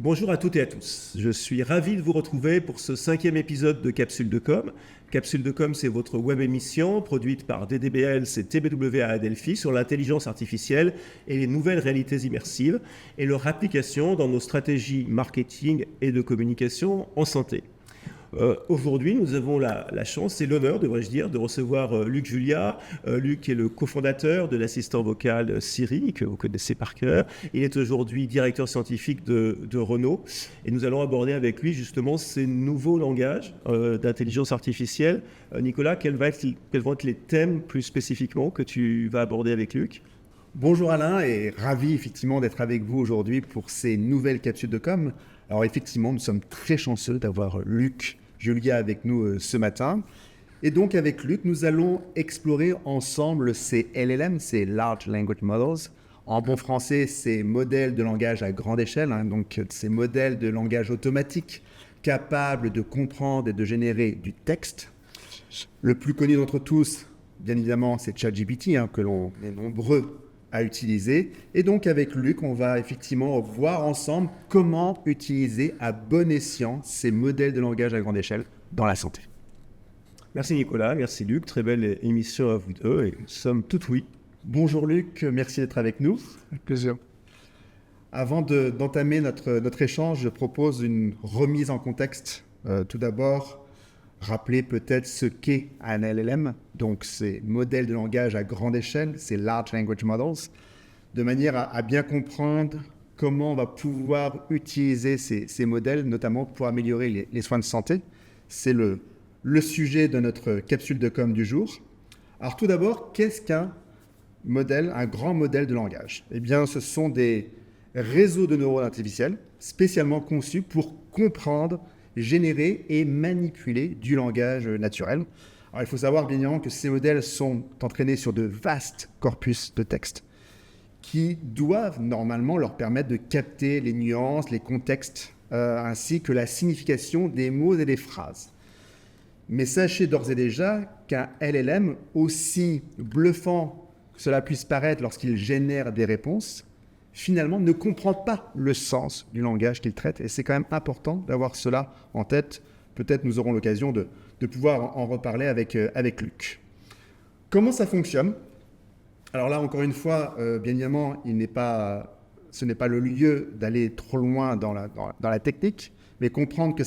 Bonjour à toutes et à tous. Je suis ravi de vous retrouver pour ce 5e épisode de Capsule de Com. Capsule de Com, c'est votre web émission produite par DDBL, c'est TBWA à Delphi sur l'intelligence artificielle et les nouvelles réalités immersives et leur application dans nos stratégies marketing et de communication en santé. Aujourd'hui, nous avons la chance et l'honneur, devrais-je dire, de recevoir Luc Julia. Luc est le cofondateur de l'assistant vocal Siri, que vous connaissez par cœur. Il est aujourd'hui directeur scientifique de Renault. Et nous allons aborder avec lui justement ces nouveaux langages d'intelligence artificielle. Nicolas, quels vont être les thèmes plus spécifiquement que tu vas aborder avec Luc ? Bonjour Alain et ravi effectivement d'être avec vous aujourd'hui pour ces nouvelles capsules de com. Alors effectivement, nous sommes très chanceux d'avoir Luc Julia avec nous ce matin. Et donc avec Luc, nous allons explorer ensemble ces LLM, ces Large Language Models. En bon français, ces modèles de langage à grande échelle, donc ces modèles de langage automatique capables de comprendre et de générer du texte. Le plus connu d'entre tous, bien évidemment, c'est ChatGPT, que l'on est nombreux à utiliser. Et donc avec Luc, on va effectivement voir ensemble comment utiliser à bon escient ces modèles de langage à grande échelle dans la santé. Merci Nicolas, merci Luc, très belle émission à vous deux et nous sommes tout oui. Bonjour Luc, merci d'être avec nous. Avec plaisir. Avant d'entamer notre échange, je propose une remise en contexte. Tout d'abord, rappeler peut-être ce qu'est un LLM, donc ces modèles de langage à grande échelle, ces Large Language Models, de manière à bien comprendre comment on va pouvoir utiliser ces modèles, notamment pour améliorer les soins de santé. C'est le sujet de notre capsule de com du jour. Alors tout d'abord, qu'est-ce qu'un modèle, un grand modèle de langage ? Eh bien, ce sont des réseaux de neurones artificiels spécialement conçus pour comprendre, générer et manipuler du langage naturel. Alors, il faut savoir bien évidemment que ces modèles sont entraînés sur de vastes corpus de texte qui doivent normalement leur permettre de capter les nuances, les contextes, ainsi que la signification des mots et des phrases. Mais sachez d'ores et déjà qu'un LLM, aussi bluffant que cela puisse paraître lorsqu'il génère des réponses, finalement ne comprend pas le sens du langage qu'il traite. Et c'est quand même important d'avoir cela en tête. Peut-être nous aurons l'occasion de pouvoir en reparler avec Luc. Comment ça fonctionne ? Alors là, encore une fois, bien évidemment, ce n'est pas le lieu d'aller trop loin dans la technique, mais comprendre que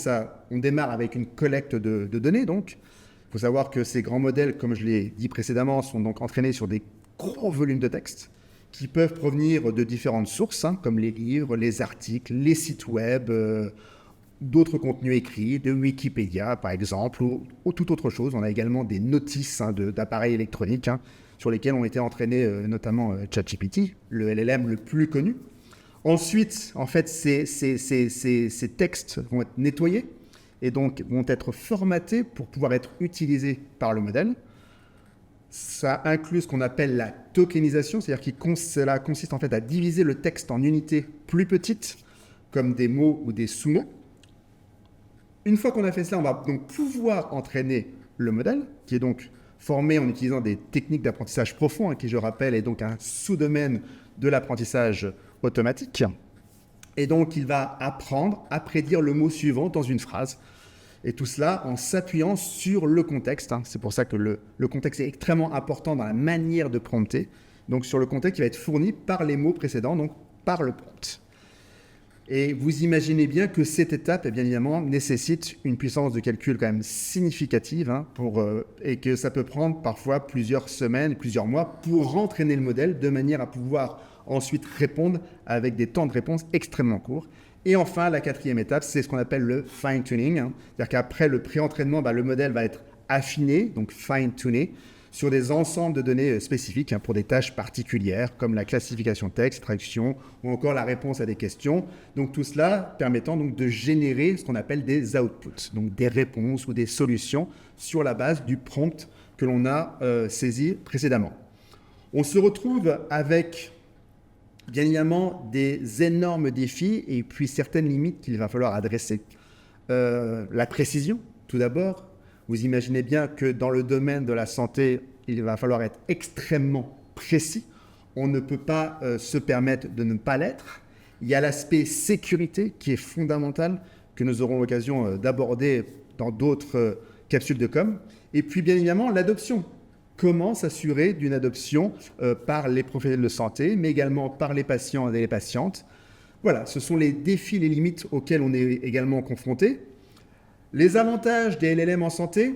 on démarre avec une collecte de données. Donc, il faut savoir que ces grands modèles, comme je l'ai dit précédemment, sont donc entraînés sur des gros volumes de texte qui peuvent provenir de différentes sources, comme les livres, les articles, les sites web, d'autres contenus écrits, de Wikipédia par exemple, ou toute autre chose. On a également des notices d'appareils électroniques sur lesquels ont été entraînés notamment ChatGPT, le LLM le plus connu. Ensuite, en fait, ces textes vont être nettoyés et donc vont être formatés pour pouvoir être utilisés par le modèle. Ça inclut ce qu'on appelle la tokenisation, c'est-à-dire que cela consiste en fait à diviser le texte en unités plus petites, comme des mots ou des sous-mots. Une fois qu'on a fait cela, on va donc pouvoir entraîner le modèle, qui est donc formé en utilisant des techniques d'apprentissage profond, qui, je rappelle, est donc un sous-domaine de l'apprentissage automatique. Et donc, il va apprendre à prédire le mot suivant dans une phrase. Et tout cela en s'appuyant sur le contexte. C'est pour ça que le contexte est extrêmement important dans la manière de prompter. Donc sur le contexte qui va être fourni par les mots précédents, donc par le prompt. Et vous imaginez bien que cette étape, bien évidemment, nécessite une puissance de calcul quand même significative, et que ça peut prendre parfois plusieurs semaines, plusieurs mois pour entraîner le modèle de manière à pouvoir ensuite répondre avec des temps de réponse extrêmement courts. Et enfin, la quatrième étape, c'est ce qu'on appelle le fine-tuning. C'est-à-dire qu'après le pré-entraînement, le modèle va être affiné, donc fine-tuné, sur des ensembles de données spécifiques pour des tâches particulières, comme la classification texte, traduction, ou encore la réponse à des questions. Donc tout cela permettant donc de générer ce qu'on appelle des outputs, donc des réponses ou des solutions sur la base du prompt que l'on a saisi précédemment. On se retrouve avec bien évidemment des énormes défis et puis certaines limites qu'il va falloir adresser. La précision, tout d'abord. Vous imaginez bien que dans le domaine de la santé, il va falloir être extrêmement précis. On ne peut pas se permettre de ne pas l'être. Il y a l'aspect sécurité qui est fondamental, que nous aurons l'occasion d'aborder dans d'autres capsules de com. Et puis, bien évidemment, l'adoption. Comment s'assurer d'une adoption par les professionnels de santé, mais également par les patients et les patientes. Voilà, ce sont les défis, les limites auxquels on est également confronté. Les avantages des LLM en santé,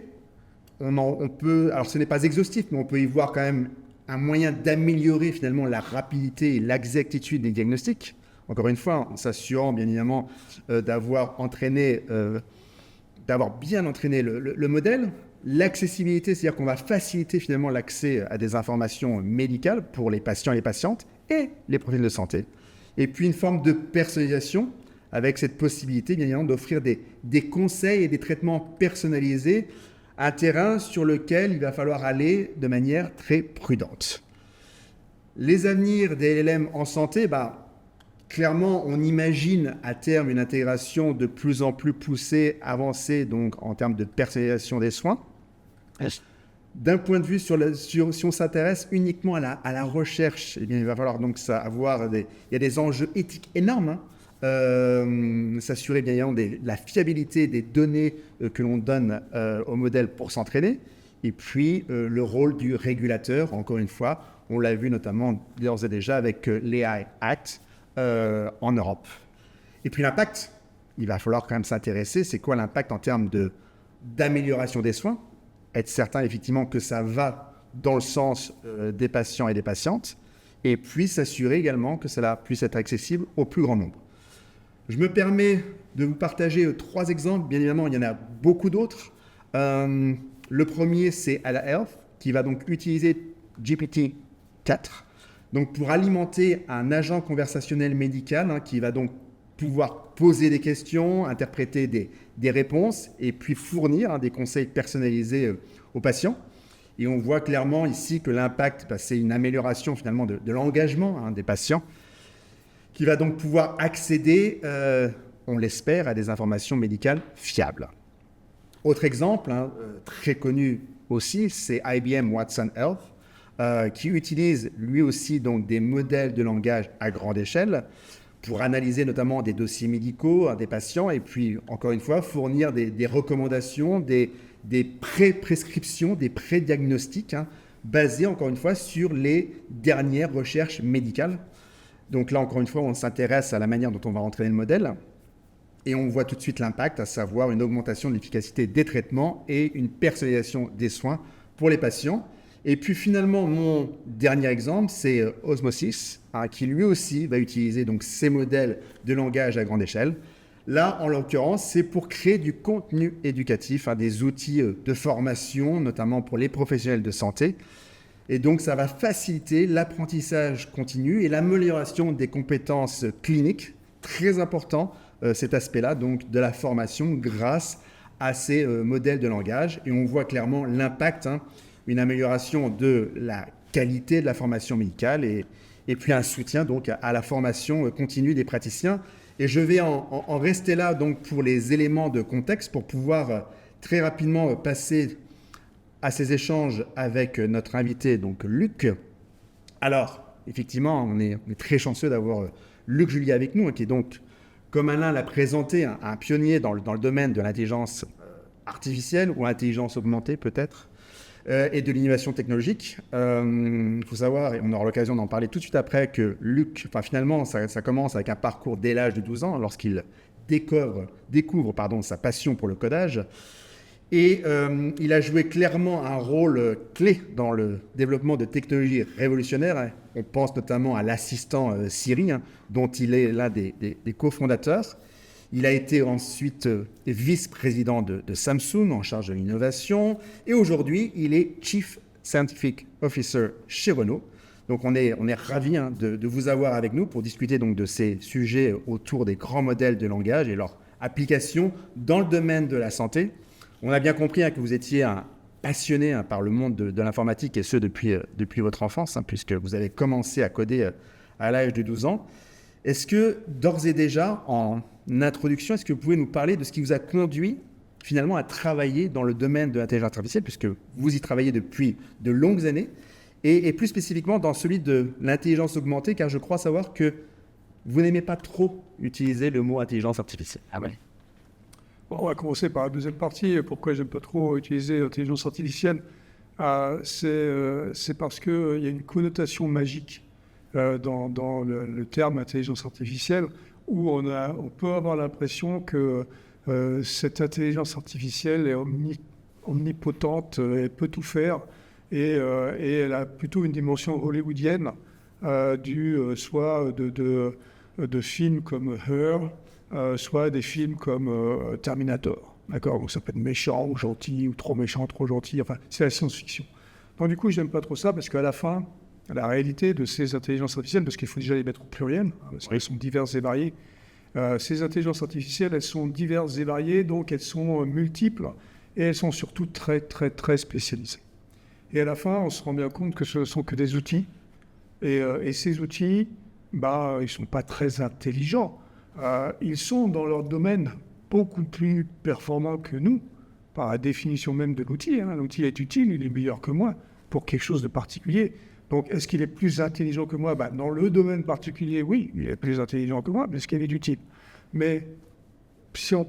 on peut, alors ce n'est pas exhaustif, mais on peut y voir quand même un moyen d'améliorer finalement la rapidité et l'exactitude des diagnostics. Encore une fois, en s'assurant bien évidemment d'avoir bien entraîné le modèle. L'accessibilité, c'est-à-dire qu'on va faciliter finalement l'accès à des informations médicales pour les patients et les patientes et les professionnels de santé. Et puis une forme de personnalisation avec cette possibilité bien évidemment d'offrir des conseils et des traitements personnalisés, un terrain sur lequel il va falloir aller de manière très prudente. Les avenirs des LLM en santé, clairement, on imagine à terme une intégration de plus en plus poussée, avancée donc en termes de personnalisation des soins. D'un point de vue si on s'intéresse uniquement à la recherche, eh bien, il va falloir donc il y a des enjeux éthiques énormes. S'assurer bien évidemment de la fiabilité des données que l'on donne au modèle pour s'entraîner. Et puis le rôle du régulateur, encore une fois, on l'a vu notamment d'ores et déjà avec l'AI Act en Europe. Et puis l'impact, il va falloir quand même s'intéresser, c'est quoi l'impact en termes d'amélioration des soins, être certain effectivement que ça va dans le sens des patients et des patientes, et puis s'assurer également que cela puisse être accessible au plus grand nombre. Je me permets de vous partager 3 exemples, bien évidemment il y en a beaucoup d'autres. Le premier c'est Ada Health qui va donc utiliser GPT-4 donc pour alimenter un agent conversationnel médical qui va donc pouvoir poser des questions, interpréter des réponses et puis fournir des conseils personnalisés aux patients. Et on voit clairement ici que l'impact, c'est une amélioration finalement de l'engagement des patients qui va donc pouvoir accéder, on l'espère, à des informations médicales fiables. Autre exemple, très connu aussi, c'est IBM Watson Health, qui utilise lui aussi donc des modèles de langage à grande échelle pour analyser notamment des dossiers médicaux des patients et puis, encore une fois, fournir des recommandations, des pré-prescriptions, des pré-diagnostics basés, encore une fois, sur les dernières recherches médicales. Donc là, encore une fois, on s'intéresse à la manière dont on va entraîner le modèle et on voit tout de suite l'impact, à savoir une augmentation de l'efficacité des traitements et une personnalisation des soins pour les patients. Et puis finalement, mon dernier exemple, c'est Osmosis, qui lui aussi va utiliser donc ces modèles de langage à grande échelle. Là, en l'occurrence, c'est pour créer du contenu éducatif, des outils de formation, notamment pour les professionnels de santé. Et donc, ça va faciliter l'apprentissage continu et l'amélioration des compétences cliniques. Très important, cet aspect-là, donc de la formation grâce à ces modèles de langage. Et on voit clairement l'impact, une amélioration de la qualité de la formation médicale et puis un soutien donc à la formation continue des praticiens. Et je vais en rester là donc pour les éléments de contexte pour pouvoir très rapidement passer à ces échanges avec notre invité, donc Luc. Alors, effectivement, on est très chanceux d'avoir Luc Julier avec nous, qui est donc, comme Alain l'a présenté, un pionnier dans le domaine de l'intelligence artificielle ou intelligence augmentée peut-être, et de l'innovation technologique. Il faut savoir, et on aura l'occasion d'en parler tout de suite après, que Luc, finalement, ça commence avec un parcours dès l'âge de 12 ans, lorsqu'il découvre sa passion pour le codage. Et il a joué clairement un rôle clé dans le développement de technologies révolutionnaires. On pense notamment à l'assistant Siri, dont il est l'un des cofondateurs. Il a été ensuite vice-président de Samsung, en charge de l'innovation. Et aujourd'hui, il est Chief Scientific Officer chez Renault. Donc on est ravis de vous avoir avec nous pour discuter donc de ces sujets autour des grands modèles de langage et leur application dans le domaine de la santé. On a bien compris que vous étiez un passionné par le monde de l'informatique et ce depuis votre enfance, puisque vous avez commencé à coder à l'âge de 12 ans. Est-ce que d'ores et déjà, en introduction, est-ce que vous pouvez nous parler de ce qui vous a conduit finalement à travailler dans le domaine de l'intelligence artificielle, puisque vous y travaillez depuis de longues années, et plus spécifiquement dans celui de l'intelligence augmentée, car je crois savoir que vous n'aimez pas trop utiliser le mot intelligence artificielle. Ah ouais. Bon, on va commencer par la deuxième partie. Pourquoi j'aime pas trop utiliser l'intelligence artificielle? C'est parce qu'il y a une connotation magique dans le terme intelligence artificielle, où on peut avoir l'impression que cette intelligence artificielle est omnipotente, elle peut tout faire, et elle a plutôt une dimension hollywoodienne, soit de films comme Her, soit des films comme Terminator. D'accord, donc ça peut être méchant ou gentil, ou trop méchant, trop gentil, enfin, c'est la science-fiction. Donc du coup, je n'aime pas trop ça, parce qu'à la fin, la réalité de ces intelligences artificielles, parce qu'il faut déjà les mettre au pluriel, parce qu'elles sont diverses et variées, ces intelligences artificielles, elles sont diverses et variées, donc elles sont multiples, et elles sont surtout très, très, très spécialisées. Et à la fin, on se rend bien compte que ce ne sont que des outils, et ces outils, ils ne sont pas très intelligents. Ils sont dans leur domaine beaucoup plus performants que nous, par la définition même de l'outil. L'outil est utile, il est meilleur que moi pour quelque chose de particulier. Donc, est-ce qu'il est plus intelligent que moi? Dans le domaine particulier, oui, il est plus intelligent que moi, parce qu'il est utile. Mais si on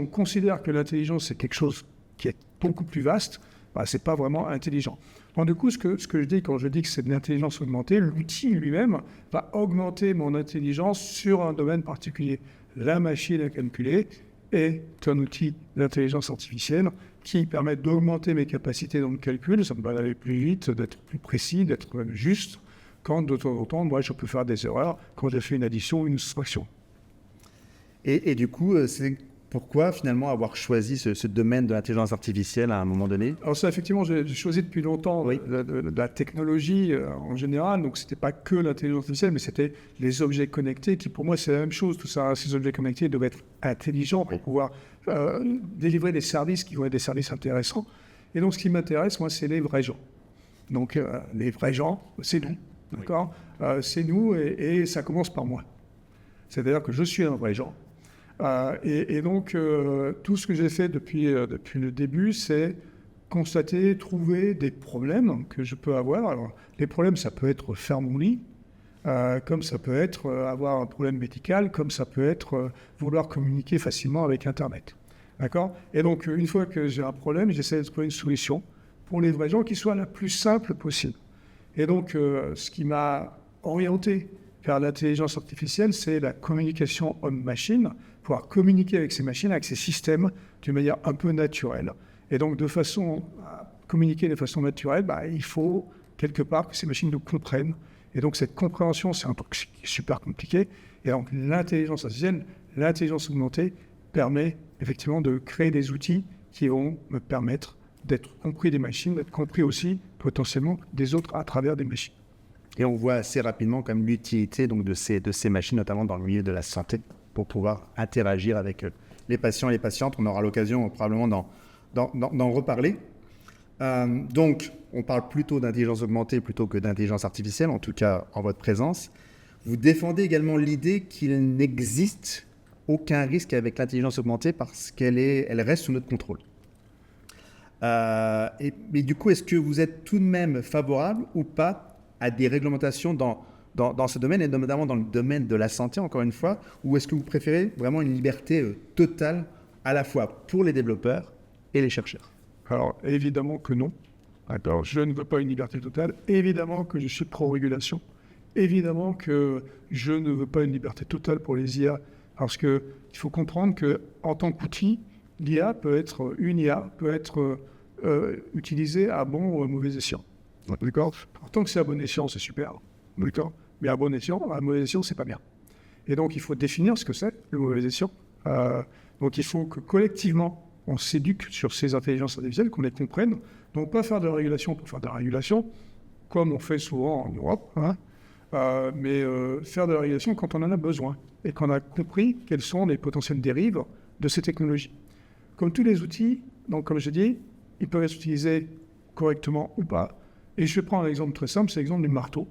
considère que l'intelligence, c'est quelque chose qui est beaucoup plus vaste, ce n'est pas vraiment intelligent. Donc, du coup, ce que je dis quand je dis que c'est de l'intelligence augmentée, l'outil lui-même va augmenter mon intelligence sur un domaine particulier. La machine à calculer est un outil d'intelligence artificielle qui permet d'augmenter mes capacités dans le calcul. Ça me permet d'aller plus vite, d'être plus précis, d'être même juste, quand de temps en temps, moi, je peux faire des erreurs quand j'ai fait une addition ou une soustraction. Et du coup, c'est pourquoi finalement avoir choisi ce domaine de l'intelligence artificielle à un moment donné? Alors ça, effectivement, j'ai choisi depuis longtemps la technologie en général. Donc, ce n'était pas que l'intelligence artificielle, mais c'était les objets connectés qui, pour moi, c'est la même chose. Tout ça, ces objets connectés doivent être intelligents pour pouvoir délivrer des services qui vont être des services intéressants. Et donc, ce qui m'intéresse, moi, c'est les vrais gens. Donc, les vrais gens, c'est nous. D'accord ? C'est nous et ça commence par moi. C'est-à-dire que je suis un vrai gens. Et donc, tout ce que j'ai fait depuis le début, c'est constater, trouver des problèmes que je peux avoir. Alors, les problèmes, ça peut être faire mon lit, comme ça peut être avoir un problème médical, comme ça peut être vouloir communiquer facilement avec Internet. D'accord ? Et donc, une fois que j'ai un problème, j'essaie de trouver une solution pour les vrais gens qui soit la plus simple possible. Et donc, ce qui m'a orienté vers l'intelligence artificielle, c'est la communication homme-machine, pouvoir communiquer avec ces machines, avec ces systèmes, d'une manière un peu naturelle. Et donc, de façon à communiquer de façon naturelle, il faut quelque part que ces machines nous comprennent. Et donc, cette compréhension, c'est un truc super compliqué. Et donc, l'intelligence artificielle, l'intelligence augmentée, permet effectivement de créer des outils qui vont me permettre d'être compris des machines, d'être compris aussi potentiellement des autres à travers des machines. Et on voit assez rapidement comme l'utilité donc, de ces machines, notamment dans le milieu de la santé, pour pouvoir interagir avec les patients et les patientes. On aura l'occasion probablement d'en reparler. Donc, on parle plutôt d'intelligence augmentée plutôt que d'intelligence artificielle, en tout cas en votre présence. Vous défendez également l'idée qu'il n'existe aucun risque avec l'intelligence augmentée parce qu'elle reste sous notre contrôle. Mais du coup, est-ce que vous êtes tout de même favorable ou pas à des réglementations dans ce domaine, et notamment dans le domaine de la santé, encore une fois, ou est-ce que vous préférez vraiment une liberté totale à la fois pour les développeurs et les chercheurs? Alors, évidemment que non. Alors, je ne veux pas une liberté totale. Évidemment que je suis pro-régulation. Évidemment que je ne veux pas une liberté totale pour les IA, parce qu'il faut comprendre qu'en tant qu'outil, l'IA peut être utilisée à bon ou à mauvais escient. D'accord ? Tant que c'est à bon escient, c'est super. D'accord ? Mais à mauvais escient, c'est pas bien. Et donc, il faut définir ce que c'est, le mauvais escient. Donc, il faut que collectivement, on s'éduque sur ces intelligences artificielles, qu'on les comprenne. Donc, pas faire de la régulation pour faire de la régulation, comme on fait souvent en Europe, mais faire de la régulation quand on en a besoin et qu'on a compris quelles sont les potentielles dérives de ces technologies. Comme tous les outils, donc comme je dis, ils peuvent être utilisés correctement ou pas. Et je vais prendre un exemple très simple, c'est l'exemple du marteau.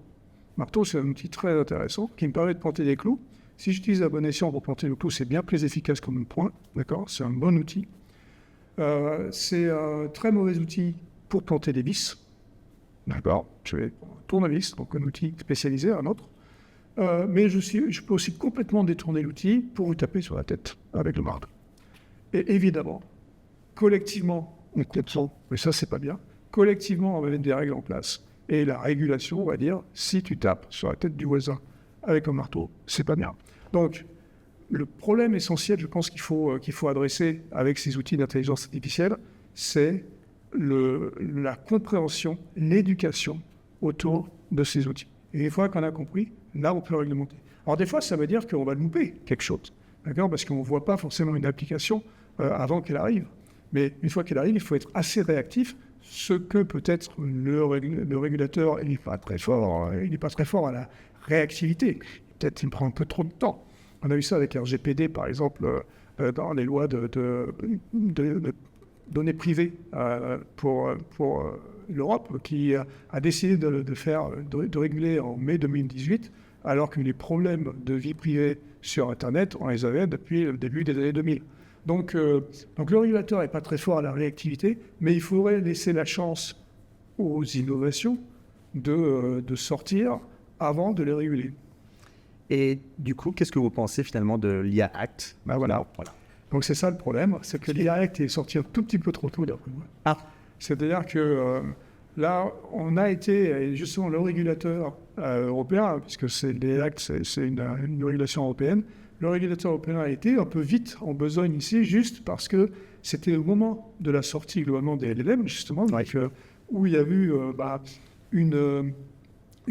Le marteau, c'est un outil très intéressant qui me permet de planter des clous. Si j'utilise à bon escient pour planter le clou, c'est bien plus efficace comme un point, d'accord ? C'est un bon outil. C'est un très mauvais outil pour planter des vis. D'accord ? Je vais prendre un tournevis, donc un outil spécialisé, un autre. mais je peux aussi complètement détourner l'outil pour vous taper sur la tête avec le marteau. Et évidemment, collectivement, on comprend, mais ça, c'est pas bien. Collectivement, on va mettre des règles en place. Et la régulation, on va dire, si tu tapes sur la tête du voisin avec un marteau, c'est pas bien. Donc, le problème essentiel, je pense qu'il faut adresser avec ces outils d'intelligence artificielle, c'est la compréhension, l'éducation autour de ces outils. Et une fois qu'on a compris, là, on peut réglementer. Alors, des fois, ça veut dire qu'on va louper quelque chose, d'accord ? Parce qu'on ne voit pas forcément une application avant qu'elle arrive. Mais une fois qu'elle arrive, il faut être assez réactif, ce que peut-être le régulateur, il n'est pas très fort à la réactivité. Peut-être il prend un peu trop de temps. On a vu ça avec RGPD, par exemple, dans les lois de données privées pour l'Europe, qui a décidé de réguler en mai 2018, alors que les problèmes de vie privée sur Internet, on les avait depuis le début des années 2000. Donc le régulateur n'est pas très fort à la réactivité, mais il faudrait laisser la chance aux innovations de sortir avant de les réguler. Et du coup, qu'est-ce que vous pensez finalement de l'IA Act ? Voilà. Donc c'est ça le problème, c'est que l'IA Act est sorti un tout petit peu trop tôt d'après moi. C'est-à-dire que là, on a été, justement, le régulateur européen, puisque l'IA Act, c'est une régulation européenne, le régulateur européen a été un peu vite en besogne ici, juste parce que c'était au moment de la sortie globalement des LLM, justement, donc, où il y a eu une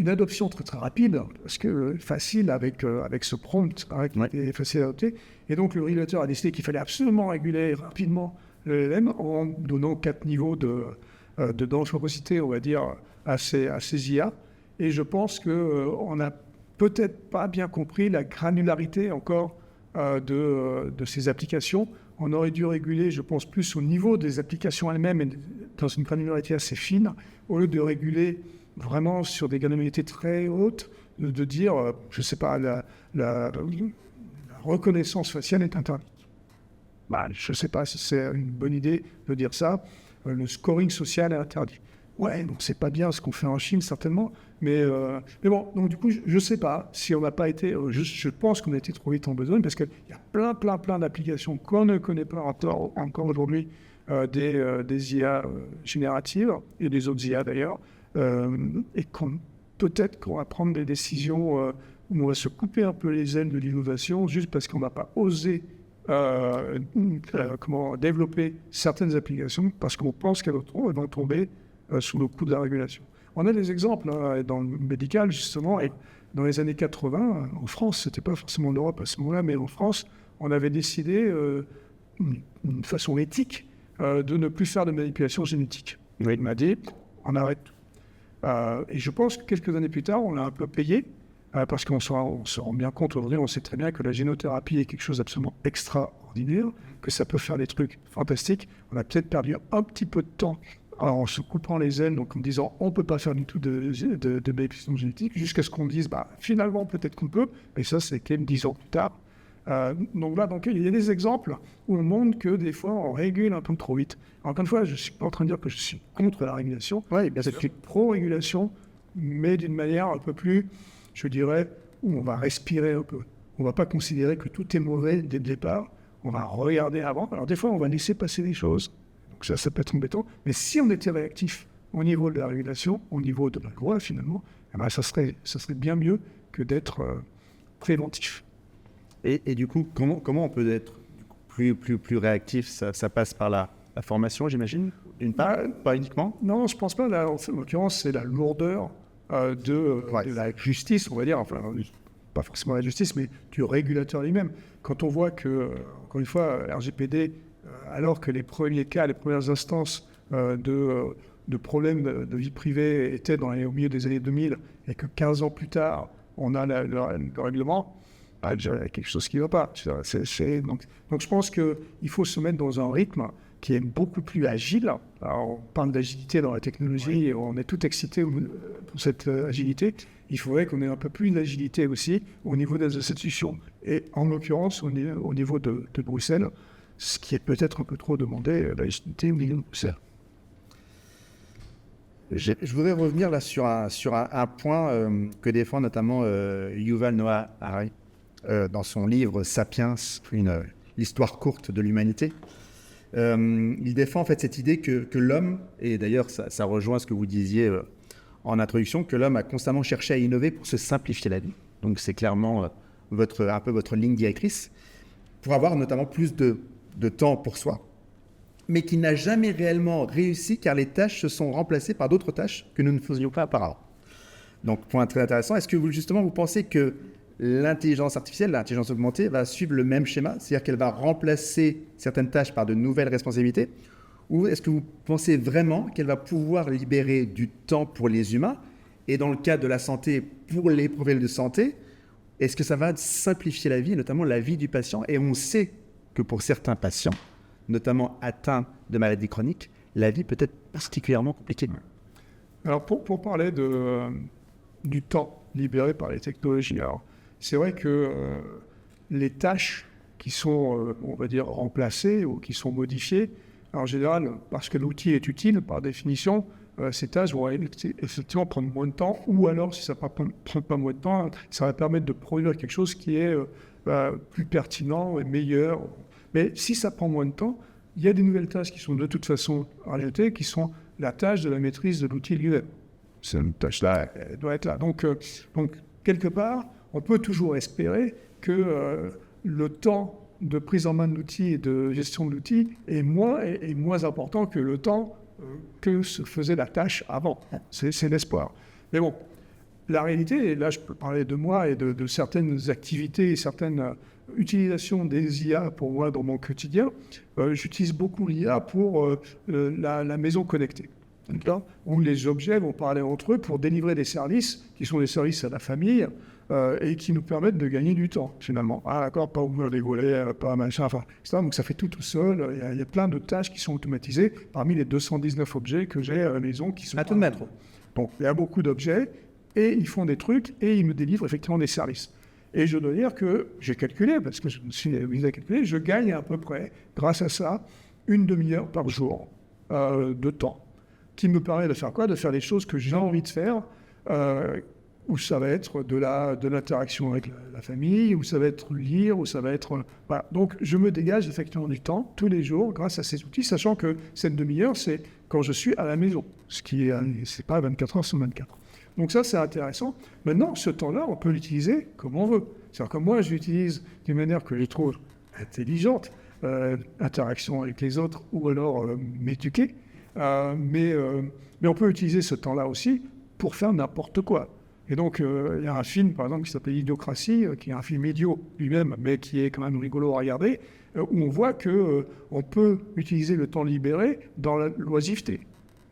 adoption très très rapide, parce que facile avec ce prompt, qui était facile à adopter. Et donc le régulateur a décidé qu'il fallait absolument réguler rapidement le LLM en donnant 4 niveaux de dangerosité, on va dire, à ces IA. Et je pense qu'on n'a peut-être pas bien compris la granularité encore de ces applications. On aurait dû réguler, je pense, plus au niveau des applications elles-mêmes et dans une granularité assez fine, au lieu de réguler vraiment sur des granularités très hautes, de dire, je ne sais pas, la reconnaissance faciale est interdite. Je ne sais pas si c'est une bonne idée de dire ça. Le scoring social est interdit. Ouais, donc c'est pas bien ce qu'on fait en Chine, certainement. Mais bon, donc du coup, je ne sais pas si on n'a pas été... Je pense qu'on a été trop vite en besogne, parce qu'il y a plein d'applications qu'on ne connaît pas encore aujourd'hui, des IA génératives, et des autres IA d'ailleurs, et peut-être qu'on va prendre des décisions où on va se couper un peu les ailes de l'innovation juste parce qu'on n'a pas osé développer certaines applications parce qu'on pense qu'elles vont tomber sous le coup de la régulation. On a des exemples dans le médical, justement, et dans les années 80, en France, c'était pas forcément en Europe à ce moment-là, mais en France, on avait décidé, d'une façon éthique, de ne plus faire de manipulation génétique. Il m'a dit, on arrête tout. Et je pense que quelques années plus tard, on l'a un peu payé, parce qu'on se rend bien compte aujourd'hui, on sait très bien que la génothérapie est quelque chose d'absolument extraordinaire, que ça peut faire des trucs fantastiques. On a peut-être perdu un petit peu de temps en se coupant les ailes, donc en disant on ne peut pas faire du tout de manipulation génétique, jusqu'à ce qu'on dise finalement peut-être qu'on peut, et ça c'est quand même 10 ans plus tard. Donc il y a des exemples où on montre que des fois on régule un peu trop vite. Encore une fois, je ne suis pas en train de dire que je suis contre la régulation, bien sûr, je suis pro-régulation, mais d'une manière un peu plus, je dirais, où on va respirer un peu. On ne va pas considérer que tout est mauvais dès le départ, on va regarder avant. Alors des fois on va laisser passer des choses, donc ça peut être embêtant, mais si on était réactif au niveau de la régulation, au niveau de la loi finalement, ça serait bien mieux que d'être préventif. Et du coup, comment on peut être plus réactif ? Ça passe par la formation, j'imagine, d'une part, pas uniquement ? Non, je ne pense pas. Là, en l'occurrence, c'est la lourdeur de la justice, on va dire. Enfin, pas forcément la justice, mais du régulateur lui-même. Quand on voit que, encore une fois, RGPD, alors que les premières instances de problèmes de vie privée étaient au milieu des années 2000, et que 15 ans plus tard, on a le règlement, il y a quelque chose qui ne va pas. Donc je pense qu'il faut se mettre dans un rythme qui est beaucoup plus agile. Alors, on parle d'agilité dans la technologie et on est tout excité pour cette agilité. Il faudrait qu'on ait un peu plus d'agilité aussi au niveau des institutions. Et en l'occurrence, au niveau de Bruxelles, ce qui est peut-être un peu trop demandé, l'agilité au niveau de Bruxelles. Je voudrais revenir là sur un point que défend notamment Yuval Noah Harari dans son livre Sapiens, l'histoire courte de l'humanité. Il défend en fait cette idée que l'homme, et d'ailleurs ça rejoint ce que vous disiez en introduction, que l'homme a constamment cherché à innover pour se simplifier la vie. Donc c'est clairement un peu votre ligne directrice, pour avoir notamment plus de temps pour soi, mais qui n'a jamais réellement réussi car les tâches se sont remplacées par d'autres tâches que nous ne faisions pas auparavant. Donc point très intéressant, est-ce que vous pensez que l'intelligence artificielle, l'intelligence augmentée va suivre le même schéma, c'est-à-dire qu'elle va remplacer certaines tâches par de nouvelles responsabilités, ou est-ce que vous pensez vraiment qu'elle va pouvoir libérer du temps pour les humains, et dans le cas de la santé, pour les professionnels de santé, est-ce que ça va simplifier la vie, notamment la vie du patient? Et on sait que pour certains patients, notamment atteints de maladies chroniques, la vie peut être particulièrement compliquée. Alors pour parler du temps libéré par les technologies, alors, c'est vrai que les tâches qui sont, on va dire, remplacées ou qui sont modifiées, en général, parce que l'outil est utile, par définition, ces tâches vont effectivement prendre moins de temps, ou alors, si ça ne prend pas moins de temps, ça va permettre de produire quelque chose qui est plus pertinent et meilleur. Mais si ça prend moins de temps, il y a des nouvelles tâches qui sont de toute façon rajoutées, qui sont la tâche de la maîtrise de l'outil lui-même. Cette tâche-là, elle doit être là. Donc, quelque part, on peut toujours espérer que le temps de prise en main de l'outil et de gestion de l'outil est moins important que le temps que se faisait la tâche avant. C'est l'espoir. Mais bon, la réalité, et là je peux parler de moi et de certaines activités et certaines utilisations des IA pour moi dans mon quotidien, j'utilise beaucoup l'IA pour la maison connectée. Où les objets vont parler entre eux pour délivrer des services qui sont des services à la famille et qui nous permettent de gagner du temps, finalement. Ah d'accord, pas ouvrir les volets, pas machin, enfin, etc. Donc ça fait tout seul. Il y a plein de tâches qui sont automatisées parmi les 219 objets que j'ai à la maison qui sont... À tout de mettre. Donc il y a beaucoup d'objets et ils font des trucs et ils me délivrent effectivement des services. Et je dois dire que j'ai calculé, parce que je me suis amusé à calculer, je gagne à peu près, grâce à ça, une demi-heure par jour de temps, qui me permet de faire quoi? De faire les choses que j'ai envie de faire, où ça va être de l'interaction avec la famille, où ça va être lire, où ça va être... Voilà. Donc je me dégage effectivement du temps, tous les jours, grâce à ces outils, sachant que cette demi-heure, c'est quand je suis à la maison, ce qui est, c'est pas 24 heures sur 24. Donc ça, c'est intéressant. Maintenant, ce temps-là, on peut l'utiliser comme on veut. C'est-à-dire que moi, je l'utilise d'une manière que je trouve intelligente, interaction avec les autres, ou alors m'éduquer. Mais on peut utiliser ce temps-là aussi pour faire n'importe quoi. Et donc, il y a un film, par exemple, qui s'appelle Idiocratie, qui est un film idiot lui-même, mais qui est quand même rigolo à regarder, où on voit qu'on peut utiliser le temps libéré dans la loisiveté.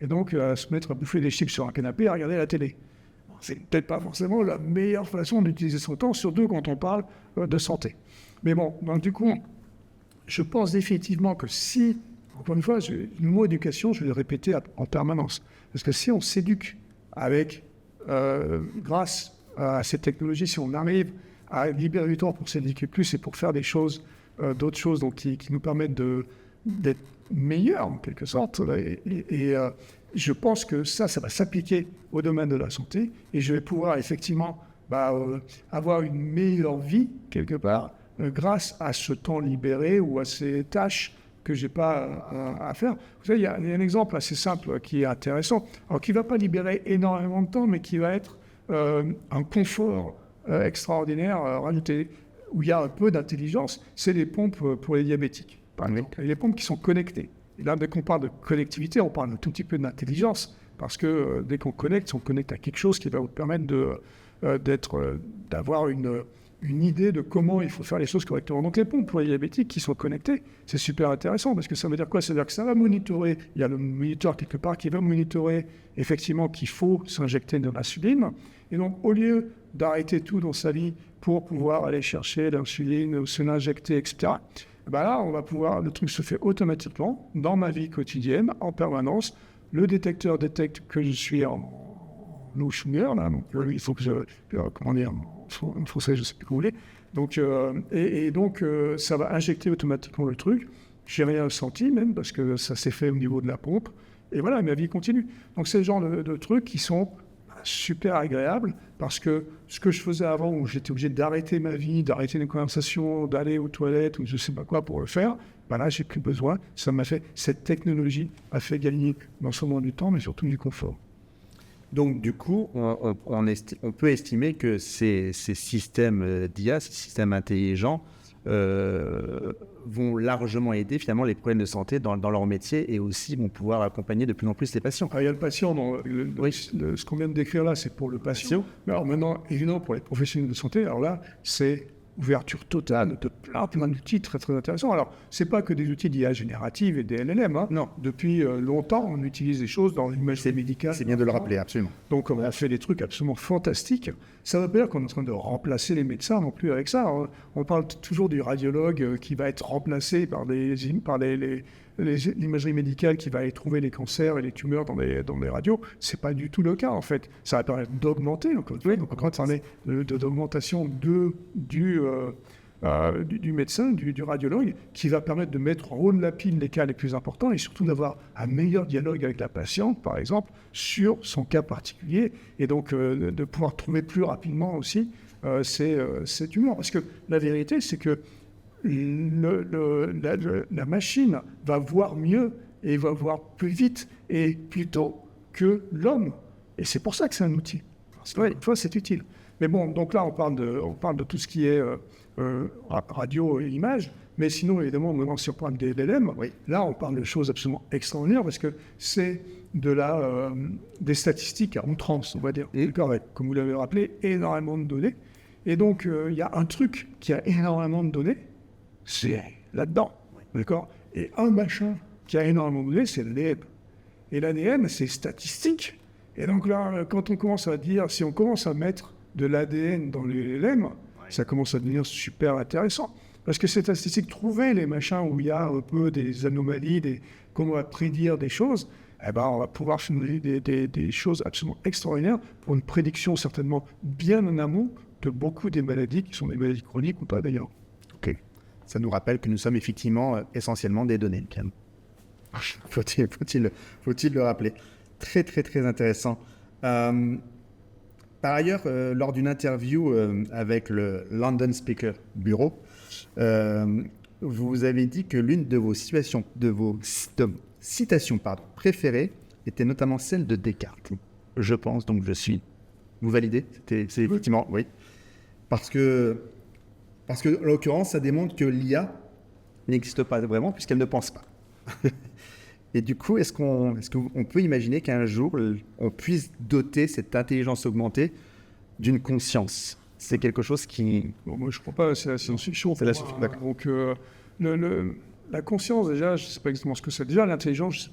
Et donc, se mettre à bouffer des chips sur un canapé et à regarder la télé. C'est peut-être pas forcément la meilleure façon d'utiliser son temps, surtout quand on parle de santé. Mais bon, donc, du coup, je pense définitivement que si, encore une fois, le mot éducation, je vais le répéter en permanence, parce que si on s'éduque avec, grâce à cette technologie, si on arrive à libérer du temps pour s'éduquer plus et pour faire des choses, d'autres choses donc, qui nous permettent d'être meilleurs en quelque sorte, et je pense que ça va s'appliquer au domaine de la santé, et je vais pouvoir effectivement avoir une meilleure vie quelque part, grâce à ce temps libéré ou à ces tâches que je n'ai pas à faire. Vous savez, il y a un exemple assez simple qui est intéressant, alors qui ne va pas libérer énormément de temps, mais qui va être un confort extraordinaire rajouté, où il y a un peu d'intelligence, c'est les pompes pour les diabétiques, par exemple. Les pompes qui sont connectées. Et là, dès qu'on parle de connectivité, on parle un tout petit peu d'intelligence, parce que dès qu'on connecte, on connecte à quelque chose qui va vous permettre d'avoir une idée de comment il faut faire les choses correctement. Donc les pompes pour les diabétiques qui sont connectées, c'est super intéressant, parce que ça veut dire quoi? Ça veut dire que ça va monitorer, il y a le moniteur quelque part qui va monitorer effectivement qu'il faut s'injecter de l'insuline, et donc au lieu d'arrêter tout dans sa vie pour pouvoir aller chercher l'insuline, se l'injecter, etc., là, on va pouvoir, le truc se fait automatiquement dans ma vie quotidienne, en permanence. Le détecteur détecte que je suis en low sugar, là, donc il faut que je, comment dire, en français, je ne sais plus comment vous voulez. Donc, donc, ça va injecter automatiquement le truc. J'ai rien senti même, parce que ça s'est fait au niveau de la pompe. Et voilà, ma vie continue. Donc c'est le genre de trucs qui sont super agréables parce que ce que je faisais avant où j'étais obligé d'arrêter ma vie, d'arrêter les conversations, d'aller aux toilettes ou je sais pas quoi pour le faire, ben là j'ai plus besoin. Cette technologie m'a fait gagner non seulement du temps mais surtout du confort. Donc, du coup, on peut estimer que ces systèmes d'IA, ces systèmes intelligents, vont largement aider finalement les problèmes de santé dans leur métier et aussi vont pouvoir accompagner de plus en plus les patients. Alors, il y a le patient, ce qu'on vient de décrire là, c'est pour le patient. Mais alors maintenant, évidemment, pour les professionnels de santé, alors là, c'est ouverture totale de plein d'outils très très intéressants. Alors, c'est pas que des outils d'IA générative et des LLM. Hein. Non. Depuis longtemps, on utilise des choses dans l'imagerie médicale. C'est bien de le rappeler, absolument. Donc, on a fait des trucs absolument fantastiques. Ça ne veut pas dire qu'on est en train de remplacer les médecins non plus avec ça. On parle toujours du radiologue qui va être remplacé par l'imagerie médicale qui va aller trouver les cancers et les tumeurs dans les radios. C'est pas du tout le cas, en fait. Ça va permettre d'augmenter, donc quand ça en est d'augmentation du médecin, du radiologue, qui va permettre de mettre en haut de la pile les cas les plus importants et surtout d'avoir un meilleur dialogue avec la patiente, par exemple, sur son cas particulier, et donc de pouvoir trouver plus rapidement aussi ces tumeurs. Parce que la vérité, c'est que la machine va voir mieux et va voir plus vite et plus tôt que l'homme. Et c'est pour ça que c'est un outil. Parce que, une fois, c'est utile. Mais bon, donc là, on parle de tout ce qui est radio et image. Mais sinon, évidemment, maintenant, si on parle des LLM, là, on parle de choses absolument extraordinaires parce que c'est des statistiques à outrance, on va dire. D'accord, comme vous l'avez rappelé, énormément de données. Et donc, il y a un truc qui a énormément de données, c'est là-dedans, d'accord. Et un machin qui a énormément de données, c'est l'ADN. Et l'ADN, c'est statistique. Et donc là, quand on commence à dire, si on commence à mettre de l'ADN dans les LLM, ça commence à devenir super intéressant. Parce que c'est statistique, trouver les machins où il y a un peu des anomalies, comment on va prédire des choses, eh ben, on va pouvoir faire des choses absolument extraordinaires pour une prédiction certainement bien en amont de beaucoup des maladies qui sont des maladies chroniques ou pas d'ailleurs. Ok. Ça nous rappelle que nous sommes effectivement essentiellement des données. Faut-il le rappeler. Très, très, très intéressant. Par ailleurs, lors d'une interview avec le London Speaker Bureau, vous avez dit que l'une de vos citations préférées était notamment celle de Descartes. Je pense, donc je suis. Vous validez ? C'est effectivement, oui. Parce que, en l'occurrence, ça démontre que l'IA n'existe pas vraiment puisqu'elle ne pense pas. Et du coup, est-ce qu'on peut imaginer qu'un jour, on puisse doter cette intelligence augmentée d'une conscience ? C'est quelque chose qui... Bon, moi, je ne crois pas, c'est la science-fiction. C'est la science-fiction, d'accord. Donc, la conscience, déjà, je ne sais pas exactement ce que c'est. Déjà, l'intelligence,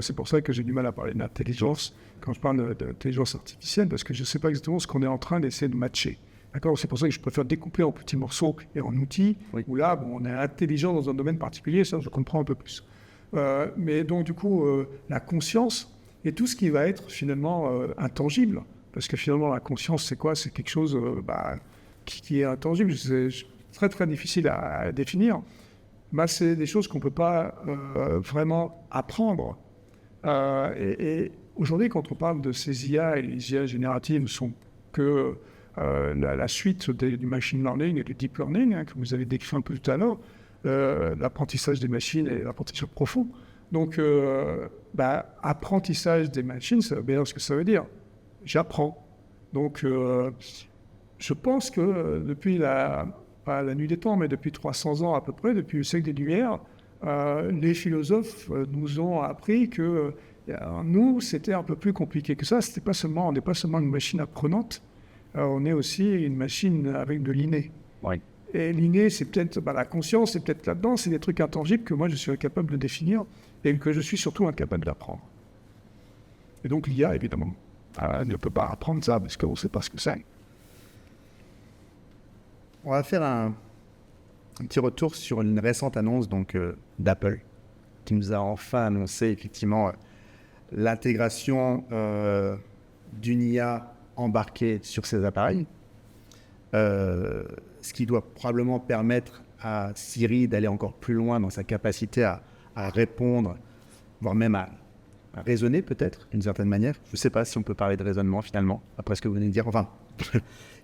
c'est pour ça que j'ai du mal à parler d'intelligence quand je parle d'intelligence artificielle, parce que je ne sais pas exactement ce qu'on est en train d'essayer de matcher. D'accord ? C'est pour ça que je préfère découper en petits morceaux et en outils, où là, on est intelligent dans un domaine particulier, ça, je comprends un peu plus. Mais donc, du coup, la conscience et tout ce qui va être finalement intangible, parce que finalement, la conscience, c'est quoi ? C'est quelque chose qui est intangible, c'est très, très difficile à définir. C'est des choses qu'on ne peut pas vraiment apprendre. Et aujourd'hui, quand on parle de ces IA, et les IA génératives ne sont que la suite du machine learning et du deep learning, que vous avez décrit un peu tout à l'heure, l'apprentissage des machines et l'apprentissage profond. Donc, apprentissage des machines, ça veut bien dire ce que ça veut dire. J'apprends. Donc, je pense que depuis la nuit des temps, mais depuis 300 ans à peu près, depuis le siècle des Lumières, les philosophes nous ont appris que nous, c'était un peu plus compliqué que ça. On n'est pas seulement une machine apprenante, on est aussi une machine avec de l'inné. Oui. Et l'inné, c'est peut-être la conscience, c'est peut-être là-dedans, c'est des trucs intangibles que moi je suis incapable de définir et que je suis surtout incapable d'apprendre. Et donc l'IA, évidemment, ne peut pas apprendre ça parce qu'on ne sait pas ce que c'est. On va faire un petit retour sur une récente annonce d'Apple, qui nous a enfin annoncé effectivement l'intégration d'une IA embarquée sur ces appareils, ce qui doit probablement permettre à Siri d'aller encore plus loin dans sa capacité à répondre, voire même à raisonner peut-être, d'une certaine manière. Je ne sais pas si on peut parler de raisonnement finalement, après ce que vous venez de dire. Enfin,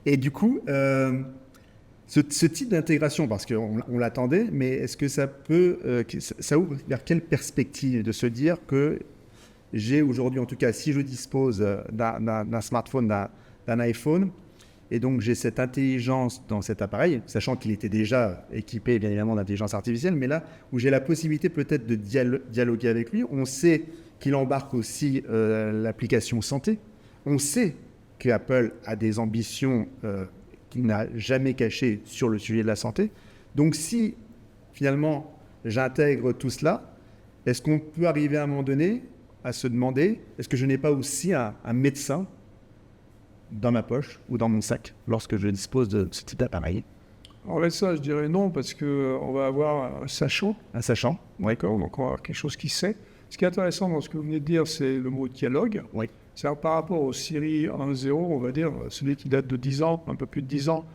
et du coup, ce type d'intégration, parce qu'on l'attendait, mais est-ce que ça peut, ça ouvre vers quelle perspective de se dire que j'ai aujourd'hui, en tout cas, si je dispose d'un smartphone, d'un iPhone, et donc j'ai cette intelligence dans cet appareil, sachant qu'il était déjà équipé bien évidemment d'intelligence artificielle, mais là où j'ai la possibilité peut-être de dialoguer avec lui, on sait qu'il embarque aussi l'application santé, on sait qu'Apple a des ambitions qu'il n'a jamais cachées sur le sujet de la santé. Donc si finalement j'intègre tout cela, est-ce qu'on peut arriver à un moment donné à se demander, est-ce que je n'ai pas aussi un médecin dans ma poche ou dans mon sac lorsque je dispose de ce type d'appareil? En fait, ça, je dirais non, parce qu'on va avoir un sachant. Un sachant, oui. D'accord, donc on va avoir quelque chose qui sait. Ce qui est intéressant dans ce que vous venez de dire, c'est le mot dialogue. Oui. C'est-à-dire par rapport au Siri 1.0, on va dire, celui qui date de 10 ans, un peu plus de 10 ans,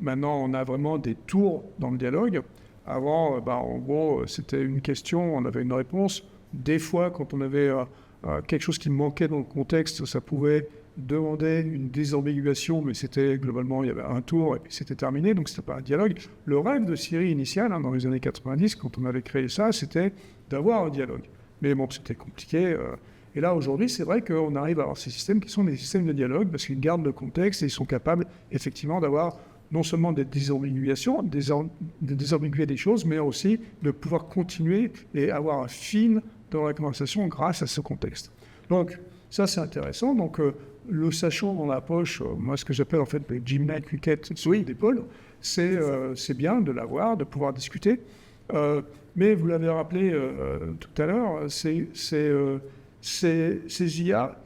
maintenant on a vraiment des tours dans le dialogue. Avant, en gros, c'était une question, on avait une réponse. Des fois, quand on avait quelque chose qui manquait dans le contexte, ça pouvait demander une désambiguation, mais c'était globalement, il y avait un tour et puis c'était terminé, donc c'était pas un dialogue. Le rêve de Siri initial, dans les années 90, quand on avait créé ça, c'était d'avoir un dialogue. Mais bon, c'était compliqué. Et là, aujourd'hui, c'est vrai qu'on arrive à avoir ces systèmes qui sont des systèmes de dialogue parce qu'ils gardent le contexte et ils sont capables, effectivement, d'avoir non seulement des désambiguations, de désambiguer des choses, mais aussi de pouvoir continuer et avoir un fil dans la conversation grâce à ce contexte. Donc, ça, c'est intéressant. Donc, le sachant dans la poche, moi, ce que j'appelle en fait le gymnast cricket sur l'épaule, c'est bien de l'avoir, de pouvoir discuter. Mais vous l'avez rappelé tout à l'heure, ces IA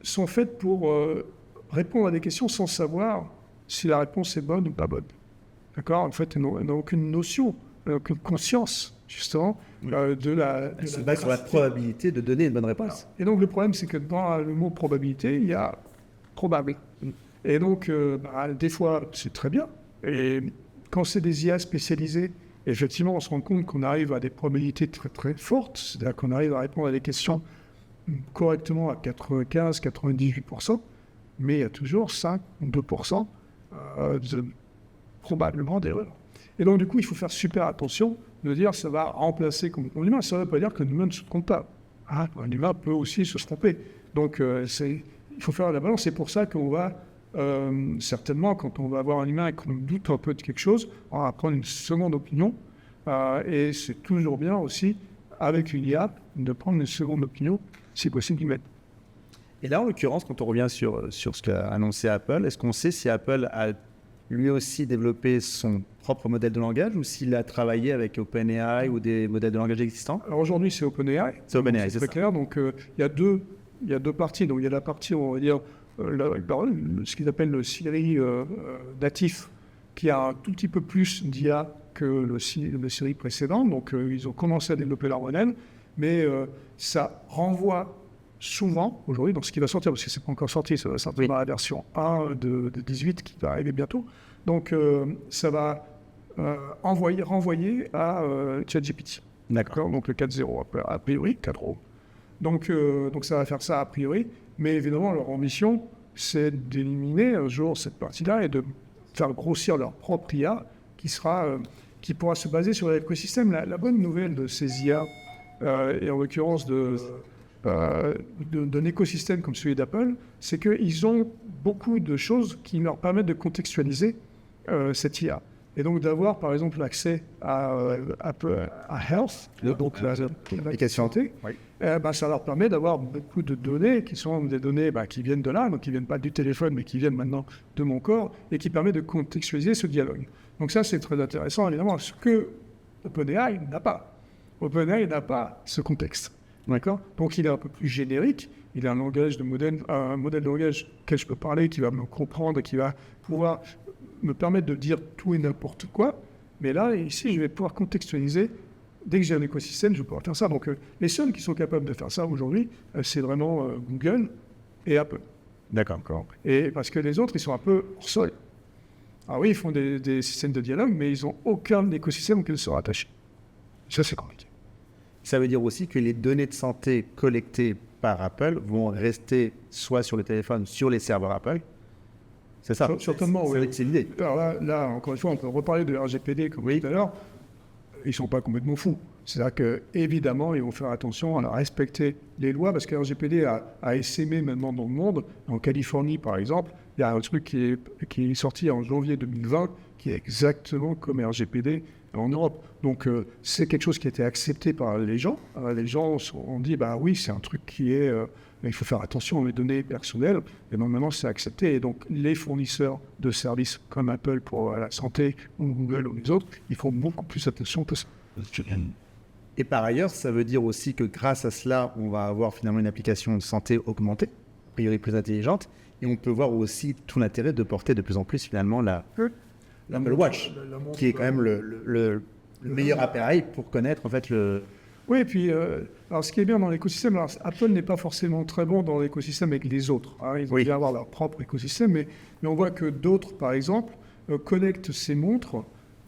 sont faites pour répondre à des questions sans savoir si la réponse est bonne ou pas bonne. D'accord ? En fait, elles n'ont aucune notion, aucune conscience, justement, de la... Elle se base sur la probabilité de donner une bonne réponse. Et donc, le problème, c'est que dans le mot probabilité, il y a probable. Et donc, des fois, c'est très bien. Et quand c'est des IA spécialisées, effectivement, on se rend compte qu'on arrive à des probabilités très, très fortes. C'est-à-dire qu'on arrive à répondre à des questions correctement à 95-98%, mais il y a toujours 5 ou 2% probablement d'erreurs. Et donc, du coup, il faut faire super attention de dire que ça va remplacer complètement l'humain. Ça ne veut pas dire que l'humain ne se trompe pas. Un humain peut aussi se tromper. Donc, il faut faire la balance. C'est pour ça qu'on va, certainement, quand on va avoir un humain et qu'on doute un peu de quelque chose, on va prendre une seconde opinion. Et c'est toujours bien aussi, avec une IA, de prendre une seconde opinion, si possible, d'y mettre. Et là, en l'occurrence, quand on revient sur ce qu'a annoncé Apple, est-ce qu'on sait si Apple a lui aussi développé son propre modèle de langage ou s'il a travaillé avec OpenAI ou des modèles de langage existants? Alors aujourd'hui, c'est OpenAI. C'est OpenAI, c'est très clair. Donc il y a deux parties. Donc il y a la partie, on va dire, ce qu'ils appellent le Siri natif, qui a un tout petit peu plus d'IA que le Siri précédent. Donc ils ont commencé à développer leur modèle, mais ça renvoie souvent, aujourd'hui, dans ce qui va sortir, parce que c'est pas encore sorti, ça va sortir dans la version 1 de 18 qui va arriver bientôt. Donc, ça va renvoyer à ChatGPT. D'accord. Donc, le 4.0, a priori, 4.0. Donc, ça va faire ça a priori, mais évidemment, leur ambition, c'est d'éliminer un jour cette partie-là et de faire grossir leur propre IA qui pourra se baser sur l'écosystème. La bonne nouvelle de ces IA, et en l'occurrence d'un écosystème comme celui d'Apple, c'est qu'ils ont beaucoup de choses qui leur permettent de contextualiser cette IA. Et donc d'avoir, par exemple, l'accès à Health, donc la santé, ça leur permet d'avoir beaucoup de données qui sont des données qui viennent de là, donc qui ne viennent pas du téléphone, mais qui viennent maintenant de mon corps, et qui permet de contextualiser ce dialogue. Donc ça, c'est très intéressant, évidemment, ce que OpenAI n'a pas. OpenAI n'a pas ce contexte. D'accord ? Donc il est un peu plus générique, il a un modèle de langage auquel je peux parler, qui va me comprendre, qui va pouvoir me permettre de dire tout et n'importe quoi. Mais là, ici, je vais pouvoir contextualiser. Dès que j'ai un écosystème, je vais pouvoir faire ça. Donc les seuls qui sont capables de faire ça aujourd'hui, c'est vraiment Google et Apple. D'accord. Et parce que les autres, ils sont un peu hors sol. Alors oui, ils font des systèmes de dialogue, mais ils n'ont aucun écosystème auquel se rattacher. Ça, c'est compliqué. ça veut dire aussi que les données de santé collectées par Apple vont rester soit sur le téléphone, sur les serveurs Apple. C'est ça. Certainement, oui. C'est l'idée. Alors là, encore une fois, on peut reparler de RGPD comme tout à l'heure. Ils ne sont pas complètement fous. C'est-à-dire qu'évidemment, ils vont faire attention à respecter les lois, parce que RGPD a essaimé maintenant dans le monde. En Californie, par exemple, il y a un truc qui est sorti en janvier 2020, qui est exactement comme RGPD en Europe. Donc, c'est quelque chose qui a été accepté par les gens. Les gens ont dit, bah oui, c'est un truc qui est... il faut faire attention aux données personnelles. Et donc, maintenant, c'est accepté. Et donc, les fournisseurs de services comme Apple pour la santé, ou Google ou les autres, ils font beaucoup plus attention que ça. Et par ailleurs, ça veut dire aussi que grâce à cela, on va avoir finalement une application de santé augmentée, a priori plus intelligente, et on peut voir aussi tout l'intérêt de porter de plus en plus finalement l'Apple Watch, qui est quand même le meilleur appareil pour connaître en fait le... Oui, et puis, alors ce qui est bien dans l'écosystème, alors Apple n'est pas forcément très bon dans l'écosystème avec les autres. Hein, ils vont bien avoir leur propre écosystème, mais on voit que d'autres, par exemple, connectent ces montres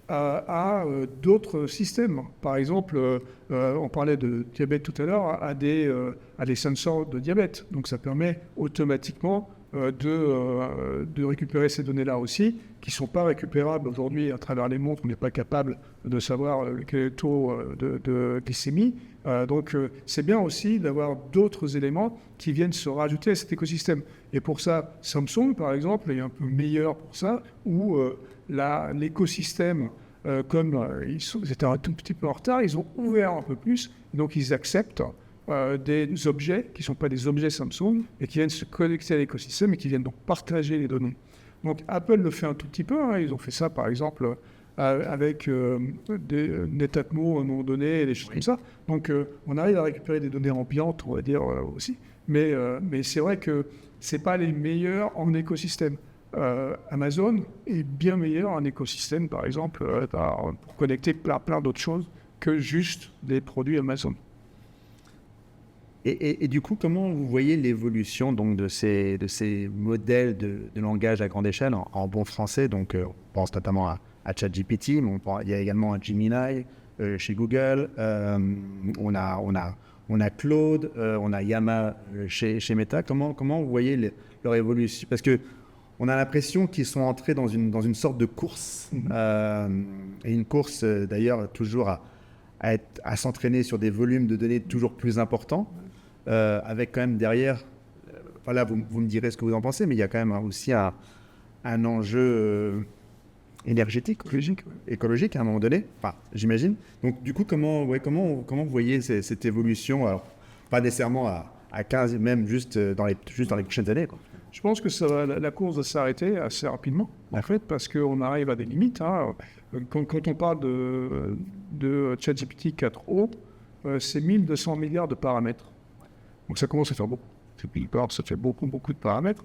à d'autres systèmes. Par exemple, on parlait de diabète tout à l'heure, à des sensors de diabète. Donc ça permet automatiquement de récupérer ces données-là aussi, qui ne sont pas récupérables aujourd'hui à travers les montres. On n'est pas capable de savoir quel est le taux de glycémie. Donc c'est bien aussi d'avoir d'autres éléments qui viennent se rajouter à cet écosystème. Et pour ça, Samsung, par exemple, est un peu meilleur pour ça, où l'écosystème, comme ils étaient un tout petit peu en retard, ils ont ouvert un peu plus, donc ils acceptent des objets qui ne sont pas des objets Samsung et qui viennent se connecter à l'écosystème et qui viennent donc partager les données. Donc Apple le fait un tout petit peu, hein. Ils ont fait ça par exemple avec des Netatmo à un moment donné, et des choses comme ça. Donc on arrive à récupérer des données ambiantes, on va dire aussi, mais c'est vrai que ce n'est pas les meilleurs en écosystème. Amazon est bien meilleur en écosystème, par exemple, pour connecter plein d'autres choses que juste des produits Amazon. Et du coup, comment vous voyez l'évolution donc, de ces modèles de langage à grande échelle en bon français? Donc, on pense notamment à ChatGPT, mais il y a également un Gemini chez Google, on a Claude, on a Llama chez Meta. Comment vous voyez leur évolution? Parce que on a l'impression qu'ils sont entrés dans une sorte de course, et une course d'ailleurs toujours à s'entraîner sur des volumes de données toujours plus importants, avec quand même derrière, voilà, vous me direz ce que vous en pensez, mais il y a quand même aussi un enjeu énergétique, écologique à un moment donné, enfin, j'imagine. Donc du coup, comment vous voyez cette évolution, alors, pas nécessairement à 15, même juste dans les prochaines années, quoi. Je pense que la course va s'arrêter assez rapidement, en fait, parce qu'on arrive à des limites. Hein. Quand on parle de ChatGPT 4o, c'est 1200 milliards de paramètres. Donc ça commence à faire beaucoup. Ça fait beaucoup de paramètres.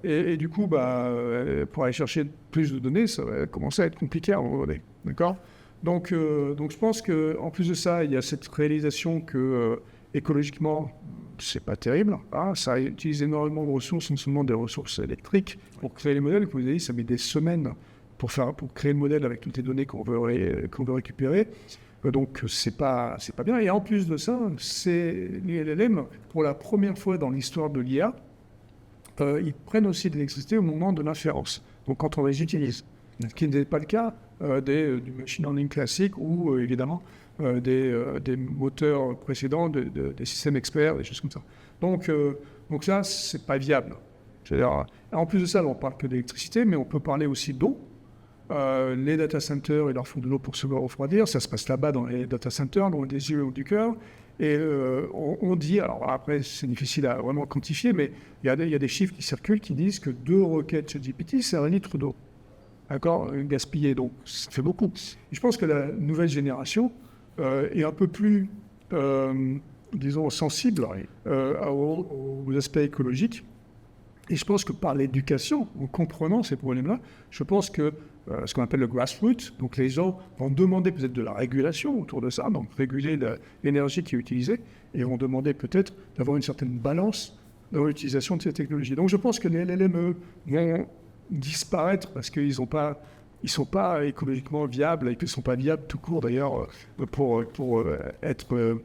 Et du coup, pour aller chercher plus de données, ça va commencer à être compliqué à un moment donné. D'accord ? Donc je pense qu'en plus de ça, il y a cette réalisation que écologiquement, c'est pas terrible. Hein, ça utilise énormément de ressources, non seulement des ressources électriques, pour créer les modèles. Comme vous avez dit, ça met des semaines pour créer le modèle avec toutes les données qu'on veut récupérer. Donc c'est pas bien. Et en plus de ça, les LLM, pour la première fois dans l'histoire de l'IA, ils prennent aussi de l'électricité au moment de l'inférence. Donc quand on les utilise, ce qui n'est pas le cas du machine learning classique ou évidemment des moteurs précédents, des systèmes experts, des choses comme ça. Donc ça, c'est pas viable. C'est-à-dire, en plus de ça, on parle que d'électricité, mais on peut parler aussi d'eau. Les data centers, il leur faut de l'eau pour se refroidir. Ça se passe là-bas dans les data centers, dans les yeux du cœur. Et on dit, alors après, c'est difficile à vraiment quantifier, mais il y a des chiffres qui circulent qui disent que 2 requêtes chez GPT, c'est 1 litre d'eau. D'accord, gaspillé, donc ça fait beaucoup. Et je pense que la nouvelle génération est un peu plus, disons, sensible aux aspects écologiques. Et je pense que par l'éducation, en comprenant ces problèmes-là, je pense que ce qu'on appelle le grassroots, donc les gens vont demander peut-être de la régulation autour de ça, donc réguler l'énergie qui est utilisée, et vont demander peut-être d'avoir une certaine balance dans l'utilisation de ces technologies. Donc je pense que les LLM vont disparaître parce qu'ils n'ont pas ils sont pas écologiquement viables et qu'ils sont pas viables tout court d'ailleurs pour être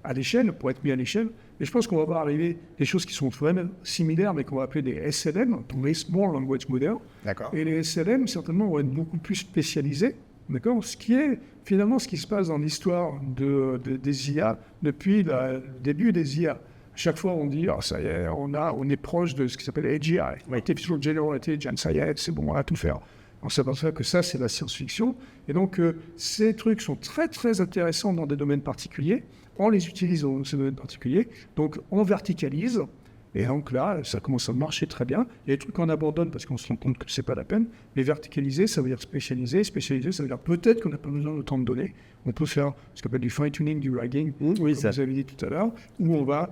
à l'échelle, pour être mis à l'échelle. Et je pense qu'on va voir arriver des choses qui sont vraiment similaires, mais qu'on va appeler des SLM, donc les Small Language Models. D'accord. Et les SLM, certainement, vont être beaucoup plus spécialisés. D'accord. Ce qui est finalement ce qui se passe dans l'histoire des IA depuis le début des IA. À chaque fois, on dit, oh, ça y est, on est proche de ce qui s'appelle AGI, Artificial General Intelligence, ça y est, c'est bon, on va tout faire. On s'aperçoit que ça, c'est la science-fiction. Et donc, ces trucs sont très, très intéressants dans des domaines particuliers. On les utilise dans ces domaines particuliers. Donc, on verticalise. Et donc là, ça commence à marcher très bien. Il y a des trucs qu'on abandonne parce qu'on se rend compte que c'est pas la peine. Mais verticaliser, ça veut dire spécialiser. Spécialiser, ça veut dire peut-être qu'on n'a pas besoin d'autant de données. On peut faire ce qu'on appelle du fine-tuning, du rigging, comme vous avez dit tout à l'heure, où on va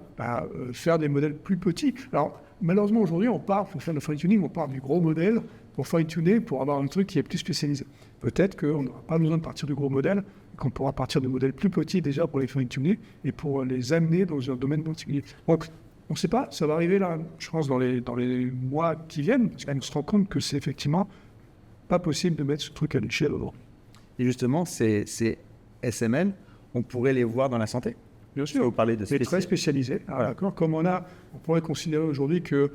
faire des modèles plus petits. Alors, malheureusement, aujourd'hui, pour faire le fine-tuning, on part du gros modèle pour fine-tuner, pour avoir un truc qui est plus spécialisé. Peut-être qu'on n'aura pas besoin de partir du gros modèle, qu'on pourra partir de modèles plus petits déjà pour les fine-tuner et pour les amener dans un domaine particulier. Donc, on ne sait pas, ça va arriver là, je pense, dans les mois qui viennent, parce qu'on se rend compte que c'est effectivement pas possible de mettre ce truc à l'échelle aujourd'hui. Et justement, ces SMN, on pourrait les voir dans la santé. Bien sûr, vous parlez de mais très spécialisé. Voilà. D'accord. Comme on pourrait considérer aujourd'hui que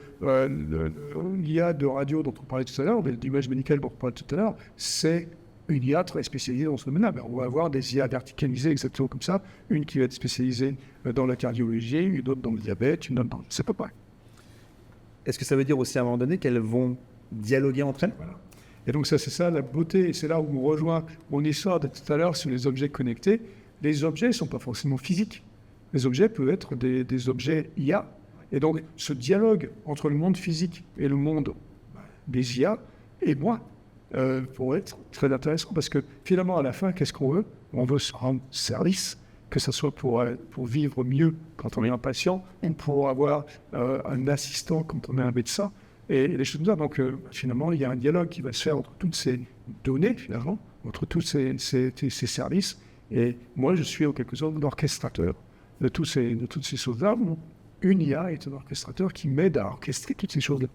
l'IA de radio dont on parlait tout à l'heure, l'image médicale dont on parlait tout à l'heure, c'est une IA très spécialisée dans ce domaine-là. On va avoir des IA verticalisées exactement comme ça. Une qui va être spécialisée dans la cardiologie, une autre dans le diabète, une autre dans... C'est pas pareil. Est-ce que ça veut dire aussi à un moment donné qu'elles vont dialoguer entre elles? Voilà. Et donc ça, c'est ça la beauté. Et c'est là où on rejoint mon histoire de tout à l'heure sur les objets connectés. Les objets ne sont pas forcément physiques. Les objets peuvent être des objets IA. Et donc, ce dialogue entre le monde physique et le monde des IA et moi pourrait être très intéressant parce que finalement, à la fin, qu'est-ce qu'on veut? On veut se rendre service, que ce soit pour vivre mieux quand on est un patient ou pour avoir un assistant quand on est un médecin et les choses comme ça. Donc, finalement, il y a un dialogue qui va se faire entre toutes ces données, finalement, entre tous ces services. Et moi, je suis en quelque sorte l'orchestrateur de toutes ces choses-là. Une IA est un orchestrateur qui m'aide à orchestrer toutes ces choses-là.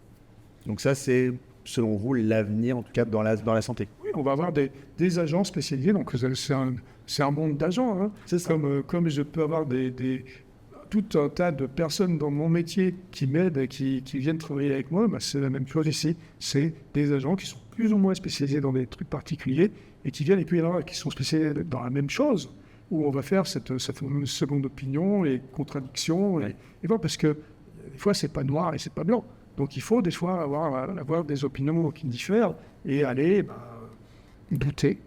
Donc ça, c'est, selon vous, l'avenir, en tout cas, dans la santé. Oui, on va avoir des agents spécialisés. Donc c'est un monde d'agents. Hein. C'est ça. Comme je peux avoir tout un tas de personnes dans mon métier qui m'aident et qui viennent travailler avec moi, c'est la même chose ici. C'est des agents qui sont plus ou moins spécialisés dans des trucs particuliers et qui viennent, et puis il y en a qui sont spécialisés dans la même chose, où on va faire cette seconde opinion et contradiction. Et voilà, parce que des fois, c'est pas noir et c'est pas blanc. Donc il faut des fois avoir des opinions qui diffèrent et aller douter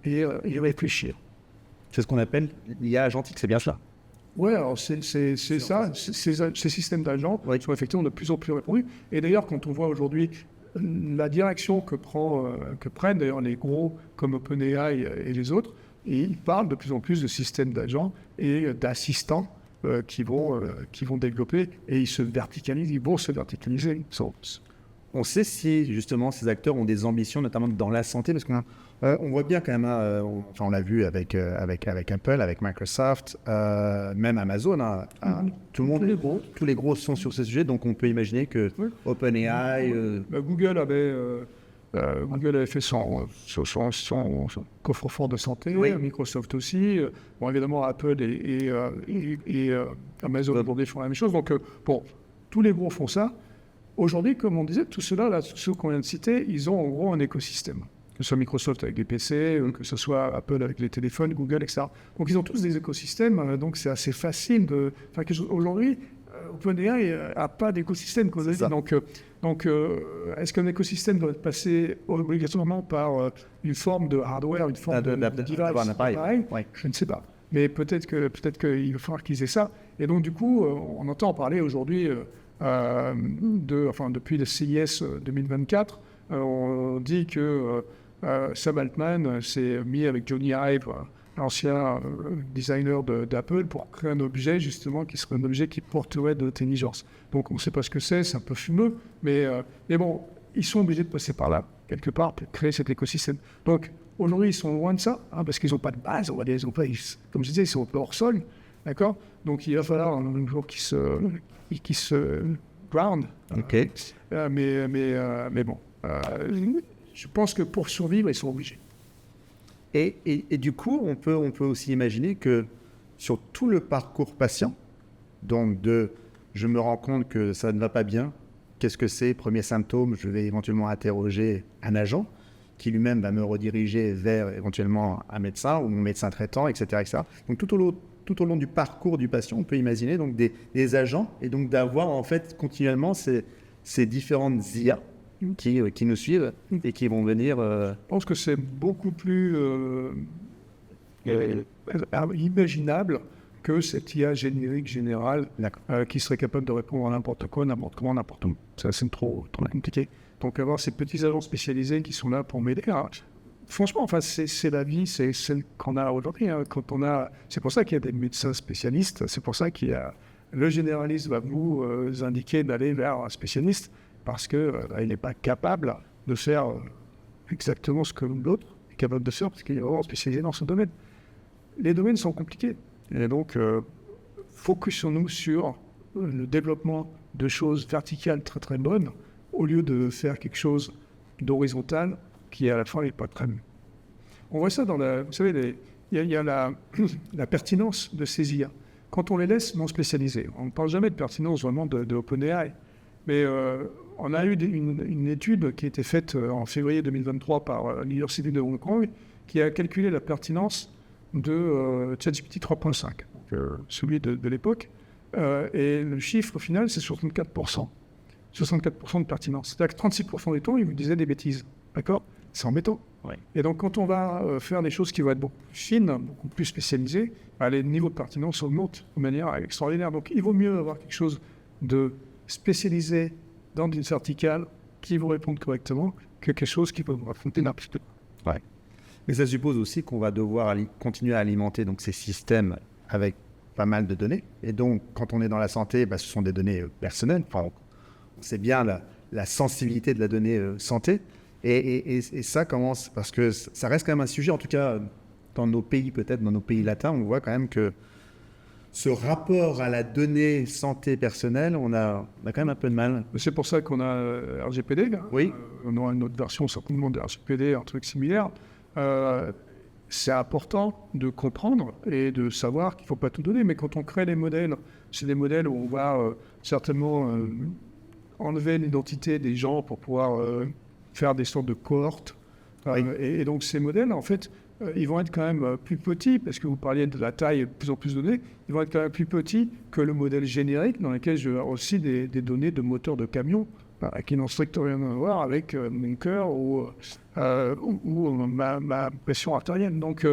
et réfléchir. C'est ce qu'on appelle l'IA agentique, c'est bien ça? Oui, alors c'est ça. Ces systèmes d'agents sont effectivement de plus en plus répandus. Et d'ailleurs, quand on voit aujourd'hui la direction que prennent d'ailleurs les gros comme OpenAI et les autres, et ils parlent de plus en plus de systèmes d'agents et d'assistants qui vont développer et ils vont se verticaliser. On sait si justement ces acteurs ont des ambitions, notamment dans la santé, parce qu'on voit bien quand même, on l'a vu avec Apple, avec Microsoft, même Amazon, tout le monde, tous les gros sont sur ce sujet, donc on peut imaginer que OpenAI... Google avait fait son coffre-fort de santé, Microsoft aussi. Bon, évidemment, Apple et Amazon aujourd'hui font la même chose. Donc, tous les gros font ça. Aujourd'hui, comme on disait, tout ceux qu'on vient de citer, ils ont en gros un écosystème. Que ce soit Microsoft avec les PC, que ce soit Apple avec les téléphones, Google, etc. Donc, ils ont tous des écosystèmes. Donc, c'est assez facile de faire quelque chose. Aujourd'hui, OpenAI n'a pas d'écosystème, comme vous avez dit. Donc, est-ce qu'un écosystème doit être passé obligatoirement par une forme de hardware, une forme de device, appareil? Je ne sais pas. Mais peut-être qu'il va falloir qu'ils aient ça. Et donc, du coup, on entend parler aujourd'hui, depuis le CIS 2024, on dit que Sam Altman s'est mis avec Johnny Ive, l'ancien designer d'Apple, pour créer un objet, justement, qui serait un objet qui porterait de l'intelligence. Donc, on ne sait pas ce que c'est un peu fumeux, mais bon, ils sont obligés de passer par là, quelque part, pour créer cet écosystème. Donc, aujourd'hui, ils sont loin de ça, parce qu'ils n'ont pas de base, on va dire, comme je disais, ils sont un peu hors sol, d'accord? Donc, il va falloir un jour qu'ils se ground. OK. Mais bon... je pense que pour survivre, ils sont obligés. Et du coup, on peut aussi imaginer que sur tout le parcours patient, donc je me rends compte que ça ne va pas bien, qu'est-ce que c'est, premier symptôme, je vais éventuellement interroger un agent qui lui-même va me rediriger vers éventuellement un médecin ou mon médecin traitant, etc. etc. Donc tout au long du parcours du patient, on peut imaginer donc des agents et donc d'avoir en fait continuellement ces différentes IA qui nous suivent et qui vont venir... Je pense que c'est beaucoup plus imaginable que cette IA générique générale qui serait capable de répondre à n'importe quoi, n'importe comment, n'importe où. Ça, c'est trop compliqué. Donc avoir ces petits agents spécialisés qui sont là pour m'aider. Franchement, enfin, c'est la vie, c'est celle qu'on a aujourd'hui. C'est pour ça qu'il y a des médecins spécialistes. C'est pour ça qu'il y a le généraliste va vous indiquer d'aller vers un spécialiste parce que il n'est pas capable de faire exactement ce que l'autre est capable de faire parce qu'il est vraiment spécialisé dans ce domaine. Les domaines sont compliqués. Et donc, focusons-nous sur le développement de choses verticales très très bonnes au lieu de faire quelque chose d'horizontal qui à la fin n'est pas très bien. On voit ça dans vous savez, il y a la pertinence de ces IA. Quand on les laisse non spécialisés, on ne parle jamais de pertinence vraiment de OpenAI, mais on a eu une étude qui a été faite en février 2023 par l'Université de Hong Kong qui a calculé la pertinence de ChatGPT 3.5, celui de l'époque, et le chiffre final c'est 64%. 64% de pertinence. C'est-à-dire que 36% du temps, il vous disait des bêtises. D'accord ? C'est embêtant. Ouais. Et donc, quand on va faire des choses qui vont être beaucoup plus fines, beaucoup plus spécialisées, les niveaux de pertinence augmentent de manière extraordinaire. Donc, il vaut mieux avoir quelque chose de spécialisé dans une verticale qui vous répond correctement que quelque chose qui peut vous raconter n'importe quoi. Ouais. Mais ça suppose aussi qu'on va devoir continuer à alimenter donc, ces systèmes avec pas mal de données. Et donc, quand on est dans la santé, ce sont des données personnelles. Enfin, on sait bien la sensibilité de la donnée santé. Et ça commence, parce que ça reste quand même un sujet, en tout cas dans nos pays, peut-être dans nos pays latins, on voit quand même que ce rapport à la donnée santé personnelle, on a quand même un peu de mal. C'est pour ça qu'on a RGPD. Là. Oui. On aura une autre version certainement de RGPD, un truc similaire. C'est important de comprendre et de savoir qu'il ne faut pas tout donner. Mais quand on crée des modèles, c'est des modèles où on va certainement enlever l'identité des gens pour pouvoir faire des sortes de cohortes. Oui. Et donc ces modèles, en fait, ils vont être quand même plus petits, parce que vous parliez de la taille de plus en plus de données, ils vont être quand même plus petits que le modèle générique dans lequel je vais avoir aussi des données de moteurs de camion qui n'ont strictement rien à voir avec mon cœur ou ma pression artérielle. Donc,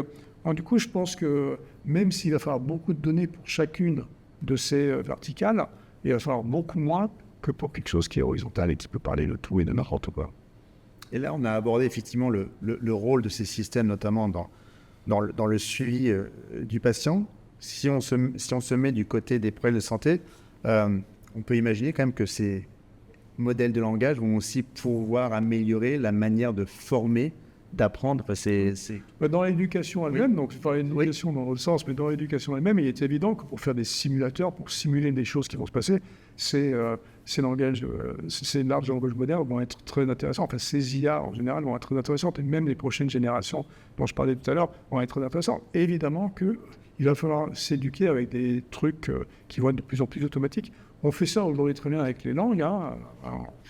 du coup, je pense que même s'il va falloir beaucoup de données pour chacune de ces verticales, il va falloir beaucoup moins que pour quelque chose qui est horizontal et qui peut parler de tout et de n'importe quoi. Et là, on a abordé effectivement le rôle de ces systèmes, notamment dans le suivi du patient. Si on se met du côté des problèmes de santé, on peut imaginer quand même que ces modèles de langage vont aussi pouvoir améliorer la manière de former, d'apprendre. Dans l'éducation elle-même, donc je parle d'éducation dans l'autre sens, mais dans l'éducation elle-même, il est évident que pour faire des simulateurs, pour simuler des choses qui vont se passer, ces larges langages modèles vont être très intéressants. Enfin, ces IA en général vont être très intéressantes, et même les prochaines générations dont je parlais tout à l'heure vont être très intéressantes. Et évidemment qu'il va falloir s'éduquer avec des trucs qui vont être de plus en plus automatiques. On fait ça aujourd'hui très bien avec les langues,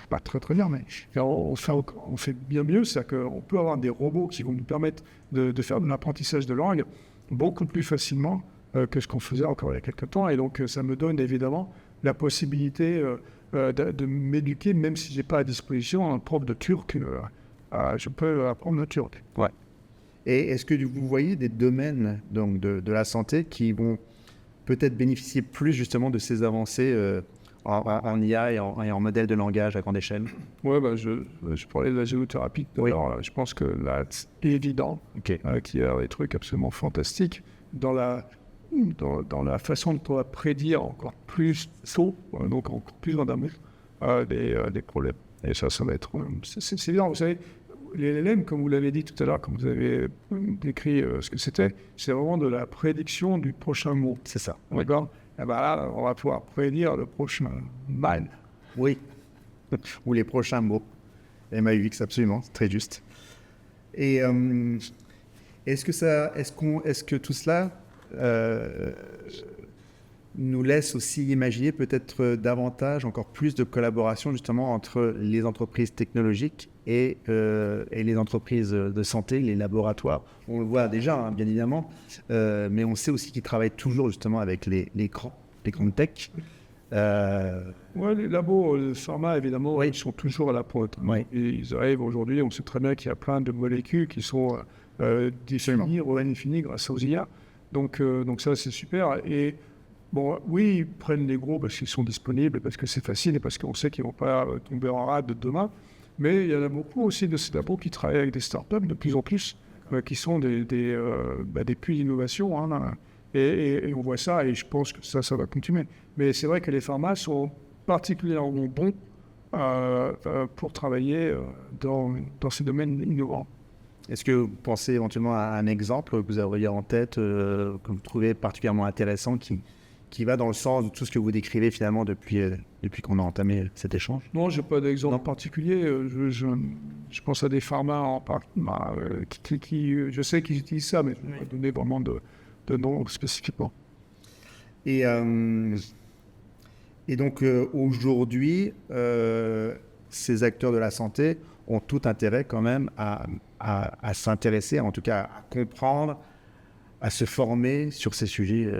pas très très bien, mais on fait bien mieux, c'est-à-dire qu'on peut avoir des robots qui vont nous permettre de faire de l'apprentissage de langue beaucoup plus facilement que ce qu'on faisait encore il y a quelques temps, et donc ça me donne évidemment la possibilité de m'éduquer, même si je n'ai pas à disposition un prof de turc, je peux apprendre le turc. Ouais. Et est-ce que vous voyez des domaines donc, de la santé qui vont peut-être bénéficier plus justement de ces avancées en IA et en modèle de langage à grande échelle? Oui, je parlais de la géothérapie. Oui. Alors, je pense que là, c'est évident qu'il y a des trucs absolument fantastiques dans la façon dont on va prédire encore plus tôt, donc encore plus en amont, des problèmes. Et ça va être... C'est évident, vous savez, les LLM, comme vous l'avez dit tout à l'heure, comme vous avez décrit ce que c'était, c'est vraiment de la prédiction du prochain mot. C'est ça. D'accord ? Et là, on va pouvoir prédire le prochain mal. Oui. Ou les prochains mots. MAUX, absolument, c'est très juste. Et est-ce que tout cela nous laisse aussi imaginer peut-être davantage, encore plus de collaboration justement entre les entreprises technologiques et les entreprises de santé, les laboratoires. On le voit déjà, hein, bien évidemment, mais on sait aussi qu'ils travaillent toujours justement avec les grandes tech. Ouais, les labos, le pharma, évidemment, ils sont toujours à la pointe. Oui. Et ils arrivent aujourd'hui, on sait très bien qu'il y a plein de molécules qui sont définies ou indéfinies grâce aux IA. Donc ça, c'est super. Et bon, oui, ils prennent les gros parce qu'ils sont disponibles, parce que c'est facile et parce qu'on sait qu'ils ne vont pas tomber en rade demain. Mais il y en a beaucoup aussi de ces labos qui travaillent avec des startups de plus en plus, qui sont des puits d'innovation. Hein, et on voit ça, et je pense que ça va continuer. Mais c'est vrai que les pharmas sont particulièrement bons pour travailler dans ces domaines innovants. Est-ce que vous pensez éventuellement à un exemple que vous auriez en tête, que vous trouvez particulièrement intéressant, qui va dans le sens de tout ce que vous décrivez finalement depuis qu'on a entamé cet échange? Non, je n'ai pas d'exemple particulier. Je pense à des pharmas qui je sais qu'ils utilisent ça, mais je ne vais pas donner vraiment de nom spécifiquement. Et donc aujourd'hui, ces acteurs de la santé ont tout intérêt quand même à s'intéresser, en tout cas à comprendre, à se former sur ces sujets.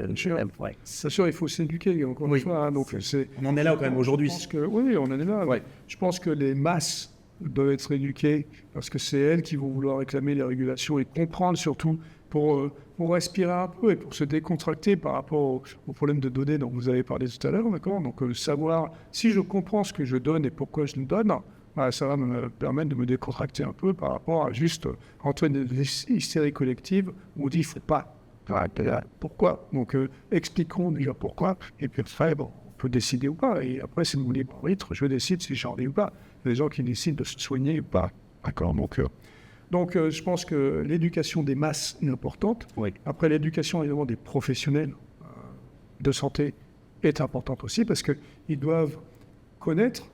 C'est sûr, il faut s'éduquer, encore une fois. Hein, donc on en est là quand même aujourd'hui. Oui, on en est là. Ouais. Je pense que les masses doivent être éduquées parce que c'est elles qui vont vouloir réclamer les régulations et comprendre surtout pour respirer un peu et pour se décontracter par rapport au problème de données dont vous avez parlé tout à l'heure. D'accord ? Donc savoir si je comprends ce que je donne et pourquoi je le donne, ça va me permettre de me décontracter un peu par rapport à juste entrer dans une hystérie collective où on dit il ne faut pas. Pourquoi ? Donc expliquons déjà pourquoi, et puis après, on peut décider ou pas. Et après, c'est mon libre arbitre, je décide si j'en ai ou pas. Il y a des gens qui décident de se soigner ou pas. D'accord ? Donc je pense que l'éducation des masses est importante. Oui. Après, l'éducation évidemment des professionnels de santé est importante aussi parce qu'ils doivent connaître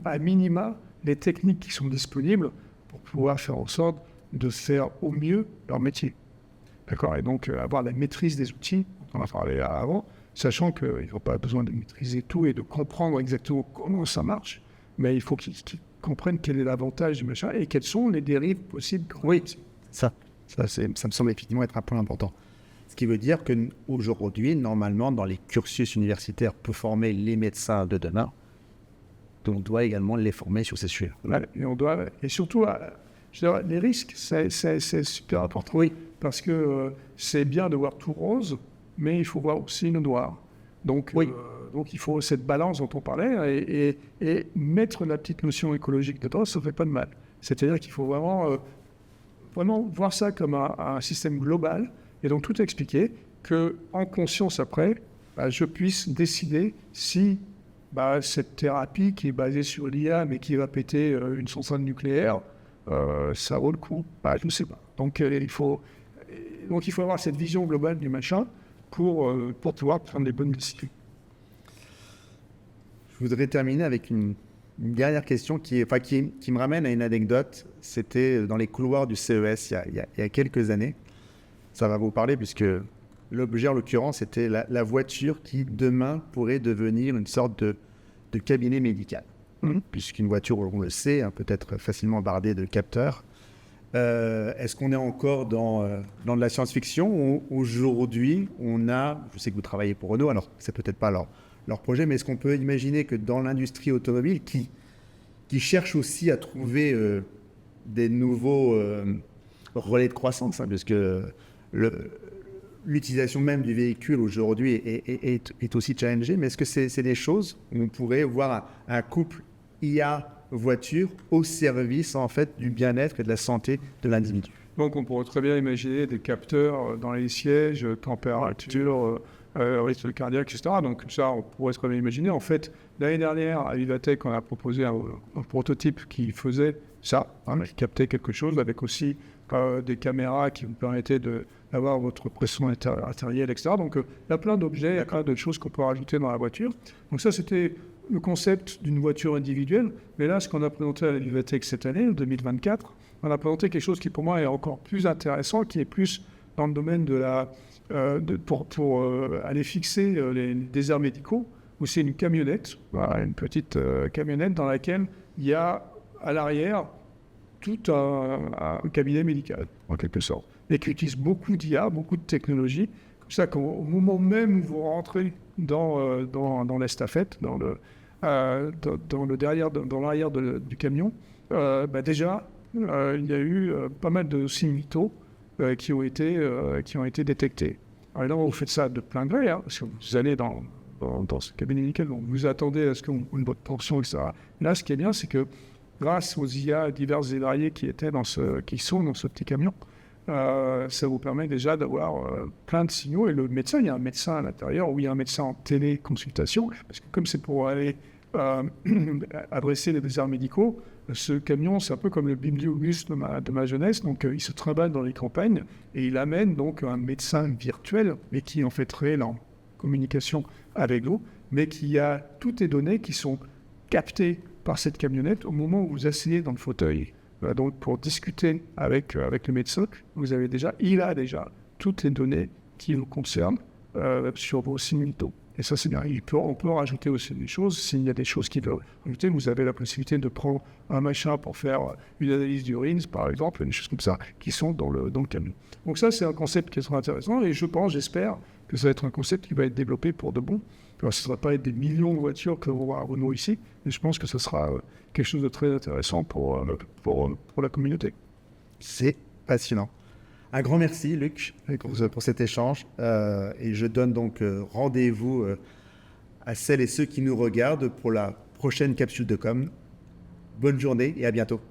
à minima les techniques qui sont disponibles pour pouvoir faire en sorte de faire au mieux leur métier. D'accord ? Et donc avoir la maîtrise des outils, on en a parlé avant, sachant qu'ils n'ont pas besoin de maîtriser tout et de comprendre exactement comment ça marche, mais il faut qu'ils comprennent quel est l'avantage du machin et quelles sont les dérives possibles. Oui, ça me semble effectivement être un point important. Ce qui veut dire qu'aujourd'hui, normalement, dans les cursus universitaires pour former les médecins de demain, on doit également les former sur ces sujets. Et surtout, je dirais, les risques, c'est super important. Oui. Parce que c'est bien de voir tout rose, mais il faut voir aussi le noir. Donc il faut cette balance dont on parlait et mettre la petite notion écologique dedans, ça ne fait pas de mal. C'est-à-dire qu'il faut vraiment voir ça comme un système global et donc tout expliquer qu'en conscience après, je puisse décider si cette thérapie qui est basée sur l'IA mais qui va péter une centrale nucléaire, ça vaut le coup. Je ne sais pas. Donc il faut avoir cette vision globale du machin pour pouvoir prendre les bonnes décisions. Je voudrais terminer avec une dernière question qui me ramène à une anecdote. C'était dans les couloirs du CES il y a quelques années. Ça va vous parler puisque l'objet en l'occurrence était la voiture qui demain pourrait devenir une sorte de cabinet médical. Puisqu'une voiture, on le sait, peut être facilement bardée de capteurs. Est-ce qu'on est encore dans de la science-fiction ou aujourd'hui je sais que vous travaillez pour Renault, alors c'est peut-être pas leur projet, mais est-ce qu'on peut imaginer que dans l'industrie automobile qui cherche aussi à trouver des nouveaux relais de croissance, puisque l'utilisation même du véhicule aujourd'hui est aussi challengée, mais est-ce que c'est des choses où on pourrait voir un couple IA-voiture au service en fait du bien-être et de la santé de l'individu? Donc on pourrait très bien imaginer des capteurs dans les sièges, température, rythme cardiaque, etc. Donc ça, on pourrait très bien imaginer. En fait, l'année dernière, à Vivatech, on a proposé un prototype qui faisait ça, qui captait quelque chose, avec aussi des caméras qui vous permettaient d'avoir votre pression artérielle, etc. Donc il y a plein d'objets, il y a plein de choses qu'on peut rajouter dans la voiture. Donc ça, c'était le concept d'une voiture individuelle. Mais là, ce qu'on a présenté à la Vivatech cette année, en 2024, on a présenté quelque chose qui pour moi est encore plus intéressant, qui est plus dans le domaine de pour aller fixer les déserts médicaux, où c'est une camionnette, voilà, une petite camionnette dans laquelle il y a à l'arrière tout un cabinet médical, en quelque sorte, et qui utilise beaucoup d'IA, beaucoup de technologie, comme ça qu'au moment même où vous rentrez dans l'estafette, dans l'arrière du camion, déjà, il y a eu pas mal de signes vitaux qui ont été détectés. Alors évidemment, vous faites ça de plein gré, hein, parce que vous allez dans ce cabinet médical, donc vous attendez à ce qu'on ait votre tension, etc. Là, ce qui est bien, c'est que grâce aux IA diverses et variées qui sont dans ce petit camion, ça vous permet déjà d'avoir plein de signaux. Et le médecin, il y a un médecin à l'intérieur, ou il y a un médecin en téléconsultation, parce que comme c'est pour aller adresser les déserts médicaux, ce camion, c'est un peu comme le bibliobus de ma jeunesse, donc il se trimballe dans les campagnes, et il amène donc un médecin virtuel, mais qui est en fait réel en communication avec vous, mais qui a toutes les données qui sont captées par cette camionnette au moment où vous asseyez dans le fauteuil. Donc pour discuter avec le médecin, il a déjà toutes les données qui vous concernent sur vos signes vitaux. Et ça, c'est bien. On peut rajouter aussi des choses. S'il y a des choses qui veulent rajouter, vous avez la possibilité de prendre un machin pour faire une analyse d'urine, par exemple, des choses comme ça, qui sont dans le camion. Donc ça, c'est un concept qui est très intéressant. Et j'espère que ça va être un concept qui va être développé pour de bon. Alors, ce ne sera pas des millions de voitures que l'on va à Renault ici, mais je pense que ce sera quelque chose de très intéressant pour la communauté. C'est passionnant. Un grand merci, Luc, pour cet échange. Et je donne donc rendez-vous à celles et ceux qui nous regardent pour la prochaine capsule de com. Bonne journée et à bientôt.